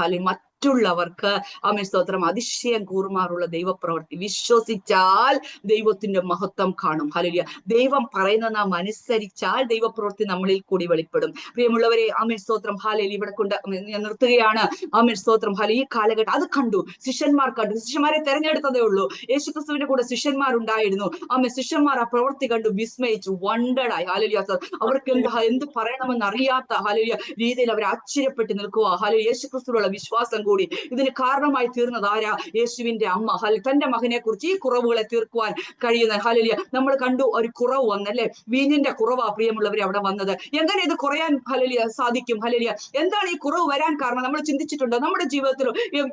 S1: മറ്റുള്ളവർക്ക് ആമേൻ. സ്തോത്രം അതിശയം കൂറുമാറുള്ള ദൈവപ്രവൃത്തി വിശ്വസിച്ചാൽ ദൈവത്തിന്റെ മഹത്വം കാണും. ഹല്ലേലൂയ. ദൈവം പറയുന്ന നാം അനുസരിച്ചാൽ ദൈവപ്രവൃത്തി നമ്മളിൽ കൂടി വെളിപ്പെടും. പ്രിയമുള്ളവരെ, ആമേൻ. സ്തോത്രം. ഹല്ലേലൂയ. ഇവിടെ കൊണ്ട് ഞാൻ നിർത്തുകയാണ്. ആമേൻ. സ്തോത്രം. ഹല്ലേലൂയ. ഈ കാലഘട്ടം അത് കണ്ടു, ശിഷ്യന്മാർ കണ്ടു. ശിഷ്യന്മാരെ തെരഞ്ഞെടുത്തതേ ഉള്ളൂ. യേശുക്രിസ്തുവിന്റെ കൂടെ ശിഷ്യന്മാരുണ്ടായിരുന്നു. ആമേൻ. ശിഷ്യന്മാർ ആ പ്രവൃത്തി കണ്ടു, വിസ്മയിച്ചു, വണ്ടറായി. ഹല്ലേലൂയ. അവർക്ക് എന്ത് പറയണമെന്ന് അറിയാത്ത ഹല്ലേലൂയ രീതിയിൽ അവർ ആശ്ചര്യപ്പെട്ട് നിൽക്കുക. ഹല്ലേലൂയ. യേശുക്രിസ്തുവിലുള്ള വിശ്വാസം കൂടി ഇതിന് കാരണമായി തീർന്നത് ആരാ? യേശുവിന്റെ അമ്മ. തന്റെ മകനെ കുറിച്ച് ഈ കുറവുകളെ തീർക്കുവാൻ കഴിയുന്ന ഹല്ലേലൂയ. നമ്മൾ കണ്ടു, ഒരു കുറവ് വന്നല്ലേ, വീഞ്ഞിന്റെ കുറവാ പ്രിയമുള്ളവരെ അവിടെ വന്നത്. എങ്ങനെ ഇത് കുറയാൻ ഹല്ലേലൂയ സാധിക്കും? ഹല്ലേലൂയ. എന്താണ് ഈ കുറവ് വരാൻ കാരണം? നമ്മൾ ചിന്തിച്ചിട്ടുണ്ടോ? നമ്മുടെ ജീവിതത്തിൽ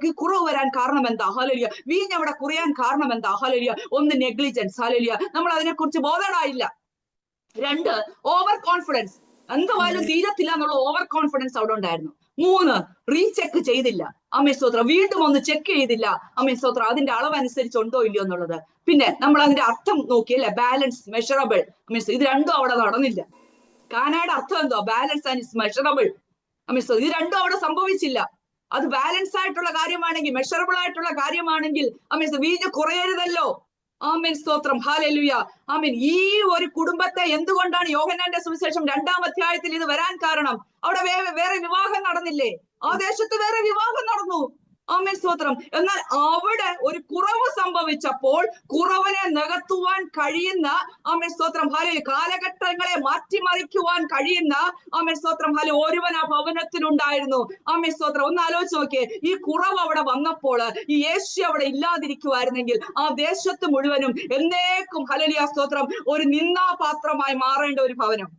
S1: ഈ കുറവ് വരാൻ കാരണം എന്താ? ഹല്ലേലൂയ. വീഞ്ഞ് അവിടെ കുറയാൻ കാരണം എന്താ? ഹല്ലേലൂയ. ഒന്ന്, നെഗ്ലിജൻസ്. ഹല്ലേലൂയ. നമ്മൾ അതിനെക്കുറിച്ച് ബോധേഡായില്ല. 2, ഓവർ കോൺഫിഡൻസ്. എന്തായാലും തീരത്തില്ല എന്നുള്ള ഓവർ കോൺഫിഡൻസ് അവിടെ ഉണ്ടായിരുന്നു. 3, റീചെക്ക് ചെയ്തില്ല. ആമേൻ. സ്തോത്രം. വീണ്ടും ഒന്ന് ചെക്ക് ചെയ്തില്ല. ആമേൻ. സ്തോത്രം. അതിന്റെ അളവ് അനുസരിച്ചുണ്ടോ ഇല്ലയോ എന്നുള്ളത്. പിന്നെ നമ്മൾ അതിന്റെ അർത്ഥം നോക്കിയല്ലേ, ബാലൻസ്, മെഷറബിൾ. മീൻസ് ഇത് രണ്ടും അവിടെ നടന്നില്ല. കാനായുടെ അർത്ഥം എന്തോ? Balance and measurable. മീൻസ് ഇത് രണ്ടും അവിടെ സംഭവിച്ചില്ല. അത് ബാലൻസ് ആയിട്ടുള്ള കാര്യമാണെങ്കിൽ, മെഷറബിൾ ആയിട്ടുള്ള കാര്യമാണെങ്കിൽ മീൻസ് വീഞ്ഞ് കുറയരുതല്ലോ. ആമേൻ. സ്തോത്രം. ഹല്ലേലൂയ. ആമേൻ. ഈ ഒരു കുടുംബത്തെ എന്തുകൊണ്ടാണ് യോഹന്നാന്റെ സുവിശേഷം 2-ാം അധ്യായത്തിൽ ഇത് വരാൻ കാരണം? അവിടെ വേറെ വിവാഹം നടന്നില്ലേ? ആ ദേശത്ത് വേറെ വിവാഹം നടന്നു. ആമേൻ. സ്തോത്രം. എന്നാൽ അവിടെ ഒരു കുറവ് സംഭവിച്ചപ്പോൾ കുറവിനെ നികത്തുവാൻ കഴിയുന്ന ആമേൻ. സ്തോത്രം. ഹല്ലേലൂയ. കാലഘട്ടങ്ങളെ മാറ്റിമറിക്കുവാൻ കഴിയുന്ന ആമേൻ. സ്തോത്രം. ഹല്ലേലൂയ. ഒരുവൻ ആ ഭവനത്തിലുണ്ടായിരുന്നു. ആമേൻ. സ്തോത്രം. ഒന്ന് ആലോചിച്ച് നോക്കിയേ, ഈ കുറവ് അവിടെ വന്നപ്പോൾ ഈ യേശു അവിടെ ഇല്ലാതിരിക്കുവായിരുന്നെങ്കിൽ ആ ദേശത്ത് മുഴുവനും എന്നേക്കും ഹല്ലേലൂയ. സ്തോത്രം ഒരു നിന്ദാപാത്രമായി മാറേണ്ട ഒരു ഭവനം.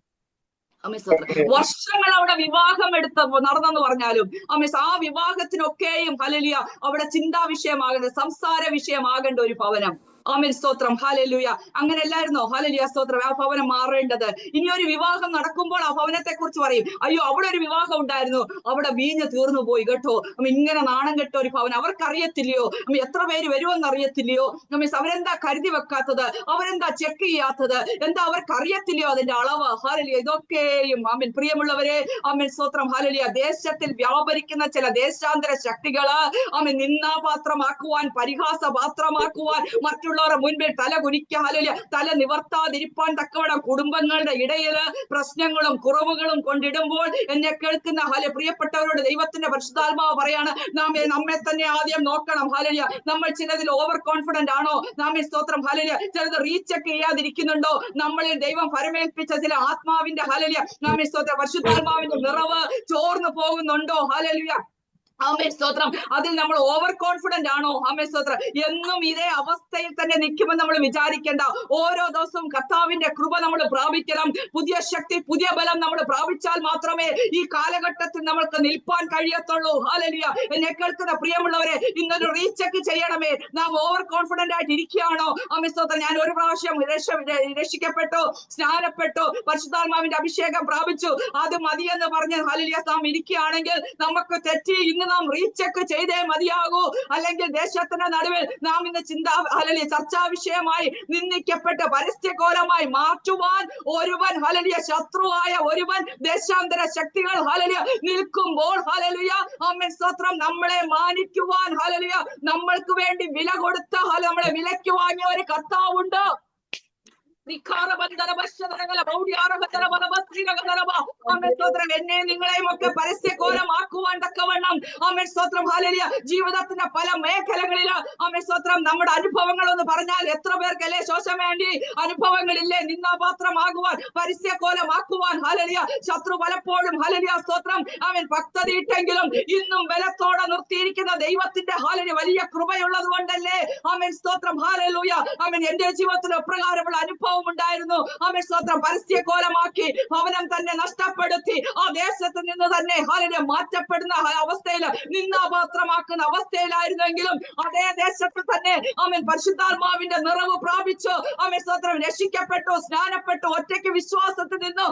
S1: വർഷങ്ങൾ അവിടെ വിവാഹം നടന്നെന്ന് പറഞ്ഞാലും ആ വിവാഹത്തിനൊക്കെയും ഹല്ലേലൂയ അവിടെ ചിന്താ വിഷയമാകേണ്ട, സംസാര വിഷയമാകേണ്ട ഒരു ഭവനം. ആമേൻ. സ്തോത്രം. ഹല്ലേലൂയ. അങ്ങനെ അല്ലായിരുന്നോ? ഹല്ലേലൂയ. സ്തോത്രം. ആ ഭവനം മാറേണ്ടത്. ഇനി ഒരു വിവാഹം നടക്കുമ്പോൾ ആ ഭവനത്തെ കുറിച്ച് പറയും, അയ്യോ അവിടെ ഒരു വിവാഹം ഉണ്ടായിരുന്നു, അവിടെ വീഞ്ഞ് തീർന്നു പോയി കേട്ടോ. ഇങ്ങനെ നാണം കെട്ട ഒരു ഭവനം. അവർക്കറിയത്തില്ലയോ എത്ര പേര് വരുമെന്ന് അറിയത്തില്ലയോ? അവരെന്താ കരുതി വെക്കാത്തത്? അവരെന്താ ചെക്ക് ചെയ്യാത്തത്? എന്താ അവർക്കറിയത്തില്ലയോ അതിന്റെ അളവ്? ഹല്ലേലൂയ. ഇതൊക്കെയും ആമേൻ. പ്രിയമുള്ളവരെ, ആമേൻ. സ്തോത്രം. ഹല്ലേലൂയ. ദേശത്തിൽ വ്യാപരിക്കുന്ന ചില ദേശാന്തര ശക്തികള് ആമേൻ നിന്ദാപാത്രമാക്കുവാൻ, പരിഹാസപാത്രമാക്കുവാൻ, മറ്റുള്ള മറ്റുള്ളവരുടെ മുൻപിൽ തല കുനിക്കാൻ, ഹല്ലേലൂയ, തല നിവർത്താതിരിപ്പാൻ തക്കവണ്ണം കുടുംബങ്ങളുടെ ഇടയില് പ്രശ്നങ്ങളും കുറവുകളും കൊണ്ടിടുമ്പോൾ എന്നെ കേൾക്കുന്ന പ്രിയപ്പെട്ടവരോട് ദൈവത്തിന്റെ പരിശുദ്ധാത്മാവ് പറയാണ്, നമ്മെ തന്നെ ആദ്യം നോക്കണം. ഹല്ലേലൂയ, നമ്മൾ ചിലതിൽ ഓവർ കോൺഫിഡന്റ് ആണോ? സ്തോത്രം. ഹല്ലേലൂയ, ചിലത് റീചെക്ക് ചെയ്യാതിരിക്കുന്നുണ്ടോ? നമ്മളിൽ ദൈവം ഫരമേൽപ്പിച്ച ചില ആത്മാവിന്റെ സ്തോത്രം പരിശുദ്ധാത്മാവിന്റെ നിറവ് ചോർന്നു പോകുന്നുണ്ടോ? ഹല്ലേലൂയ, സ്തോത്രം. അതിൽ നമ്മൾ ഓവർ കോൺഫിഡന്റ് ആണോ? സ്തോത്രം. എന്നും ഇതേ അവസ്ഥയിൽ തന്നെ നിൽക്കുമെന്ന് നമ്മൾ വിചാരിക്കേണ്ട. ഓരോ ദിവസവും കർത്താവിന്റെ കൃപ നമ്മൾ പ്രാപിക്കണം. പുതിയ ശക്തി, പുതിയ ബലം നമ്മൾ പ്രാപിച്ചാൽ മാത്രമേ ഈ കാലഘട്ടത്തിൽ നമ്മൾക്ക് നിൽപ്പാൻ കഴിയത്തുള്ളൂ. ഹല്ലേലൂയ, എന്നെ കേൾക്കുന്ന പ്രിയമുള്ളവരെ, ഇന്നൊരു റീചെക്ക് ചെയ്യണമേ. നാം ഓവർ കോൺഫിഡന്റ് ആയിട്ട് ഇരിക്കുകയാണോ? സ്തോത്രം. ഞാൻ ഒരു പ്രാവശ്യം രക്ഷിക്കപ്പെട്ടു, സ്നാനപ്പെട്ടു, പരിശുദ്ധാത്മാവിന്റെ അഭിഷേകം പ്രാപിച്ചു, അത് മതിയെന്ന് പറഞ്ഞ് ഹല്ലേലൂയ നാം ഇരിക്കുകയാണെങ്കിൽ നമുക്ക് തെറ്റി. ഇന്ന് നാം റീചെക്ക് ചെയ്തേ മതിയാകൂ. അല്ലെങ്കിൽ ദേശത്തിന്റെ നടുവിൽ നാം ഇന്ന് ചർച്ചാ വിഷയമായി നിന്ദിക്കപ്പെട്ട് പരസ്യകോലമായി മാറ്റുവാൻ ഒരുവൻ, ഹല്ലേലൂയ, ശത്രുവായ ഒരുവൻ, ദേശാന്തര ശക്തികൾ ഹല്ലേലൂയ നിൽക്കുമ്പോൾ, ഹല്ലേലൂയ, ആമേൻ, സ്തോത്രം, നമ്മളെ മാനിക്കുവാൻ, ഹല്ലേലൂയ, നമ്മൾക്ക് വേണ്ടി വില കൊടുത്ത, നമ്മളെ വിലയ്ക്ക് വാങ്ങിയ ഒരു കർത്താവുണ്ട്. എന്നെ നിങ്ങളെയും ഒക്കെ പരസ്യകോലമാക്കുവാൻ തക്കവണ്ണം, സ്തോത്രം, ഹല്ലേലൂയ, ജീവിതത്തിന്റെ പല മേഖലകളില് സ്തോത്രം, നമ്മുടെ അനുഭവങ്ങൾ എന്ന് പറഞ്ഞാൽ എത്ര പേർക്കല്ലേ ശോഷം വേണ്ടി അനുഭവങ്ങളില്ലേ? നിന്നാപാത്രമാകുവാൻ, പരസ്യകോലമാക്കുവാൻ, ഹല്ലേലൂയ, ശത്രു പലപ്പോഴും, ഹല്ലേലൂയ, സ്തോത്രം, അവൻ ഭക്തതയിട്ടെങ്കിലും ഇന്നും ബലത്തോടെ നിർത്തിയിരിക്കുന്ന ദൈവത്തിന്റെ ഹല്ലേലൂയ വലിയ കൃപയുള്ളത് കൊണ്ടല്ലേ? സ്തോത്രം, ഹല്ലേലൂയ. എന്റെ ജീവിതത്തിൽ അപ്രകാരമുള്ള അനുഭവം ഉണ്ടായിരുന്നു. സ്തോത്രം. പരസ്യകോലമാക്കി ഭവനം തന്നെ നഷ്ടപ്പെടുത്തി ആ ദേശത്ത് നിന്ന് തന്നെ ഹല്ലേലൂയ മാറ്റപ്പെടുന്ന അവസ്ഥയിൽ, നിന്നാപാത്രമാക്കുന്ന അവസ്ഥയിലായിരുന്നെങ്കിലും അതേ ദേശത്ത് തന്നെ പരിശുദ്ധാത്മാവിന്റെ നിറവ് പ്രാപിച്ചു, സ്തോത്രം, രക്ഷിക്കപ്പെട്ടു, സ്നാനപ്പെട്ടു, ഒറ്റയ്ക്ക് വിശ്വാസത്തിൽ നിന്നു,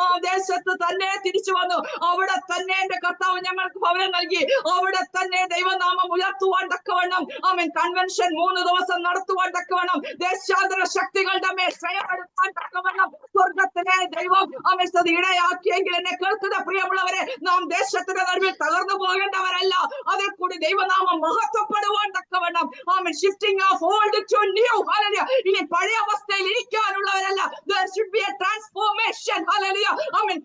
S1: ആ ദേശത്ത് തന്നെ തിരിച്ചു വന്നു. അവിടെ തന്നെ എന്റെ കർത്താവ് ഞങ്ങൾക്ക് ഭവനം നൽകി. അവിടെ തന്നെ ദൈവനാമം ഉയർത്തുവാൻ തക്കവണ്ണം കൺവെൻഷൻ 3 ദിവസം നടത്തുവാൻ തക്കവണ്ണം, ദേശാന്തര ശക്തികളുടെ മേൽ ശ്രയമെടുക്കാൻ തക്കവണ്ണം സ്വർഗത്തിലെ ദൈവം ഇടയാക്കിയെങ്കിൽ എന്നെ കേൾക്കുന്ന പ്രിയമുള്ളവരെ, നാം ദേശത്തിന്റെ നടുവിൽ തകർന്നു പോകേണ്ടവരല്ല. അതിൽ കൂടി ദൈവനാമം മഹത്വപ്പെടുവാൻ തക്കവണ്ണം shifting of old to new, hallelujah, ഇനി പഴയ അവസ്ഥയിൽ ഇരിക്കാനുള്ളവരല്ല. there should be a transformation, hallelujah,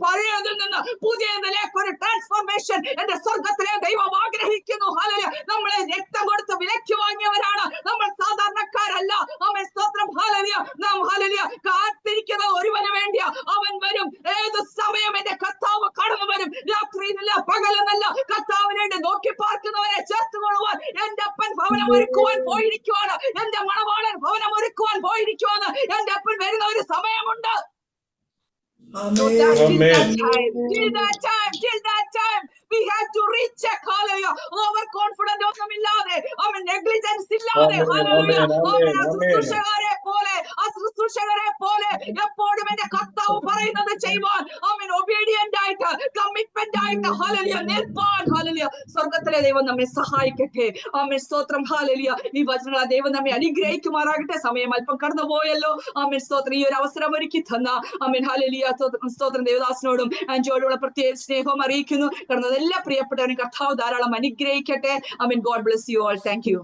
S1: പഴയതിൽ നിന്ന് പുതിയതിലേക്ക് ഒരു ട്രാൻസ്ഫോർമേഷൻ എന്റെ സ്വർഗത്തിലെ ദൈവം ആഗ്രഹിക്കുന്നു. ഹല്ലേലൂയ, നമ്മളെ രക്തം കൊടുത്ത് വിലയ്ക്ക് വാങ്ങിയവരാണ് നമ്മൾ, സാധാരണക്കാരല്ല. സ്തോത്രം, ഹല്ലേലൂയ. നാം, ഹല്ലേലൂയ, കാത്തിരിക്കുന്ന ഒരുവന് വേണ്ടിയാ. അവൻ വരും, ഏത് സമയം എന്റെ കർത്താവ് കടന്നു വരും. രാത്രിയിലല്ല, പകലെന്നല്ല, കർത്താവിനെ നോക്കി പാർക്കുന്നവരെ ചേർത്തുകൊള്ളുവാൻ എന്റെ അപ്പൻ ഭവനം ഒരുക്കുവാൻ പോയിരിക്കുവാണ്. എന്റെ മണവാളൻ ഭവനം ഒരുക്കുവാൻ പോയിരിക്കുവാണ്. എന്റെ അപ്പൻ വരുന്ന ഒരു സമയമുണ്ട്. Till that time, we have to recheck, hallelujah. Overconfident ഒന്നുമില്ലാതെ, negligence ഇല്ലാതെ, hallelujah, ശുശ്രൂഷകരെ പോലെ എപ്പോഴും എന്റെ കർത്താവ് പറയുന്നത് ചെയ്യുവാൻ, obedient ആയിട്ട്, കമ്മിറ്റ്മെന്റ് ആയിട്ട്, hallelujah, നിൽപ്പാൻ, hallelujah. സ്വർഗത്തിലെ ദൈവം നമ്മെ സഹായിക്കട്ടെ. സ്തോത്രം, hallelujah. ഈ വചനങ്ങളെ ദൈവം നമ്മെ അനുഗ്രഹിക്കുമാറാകട്ടെ. സമയം അല്പം കടന്നുപോയല്ലോ. സ്തോത്രം. ഈ ഒരു അവസരം ഒരുക്കി തന്ന ഹല്ലേലൂയ സ്തോത്രം ദേവദാസനോടും ആൻജിയോടുള്ള പ്രത്യേക സ്നേഹവും അറിയിക്കുന്നു. കാരണം എല്ലാ പ്രിയപ്പെട്ടവരും കർത്താവ് ധാരാളം അനുഗ്രഹിക്കട്ടെ. God bless you all. Thank you.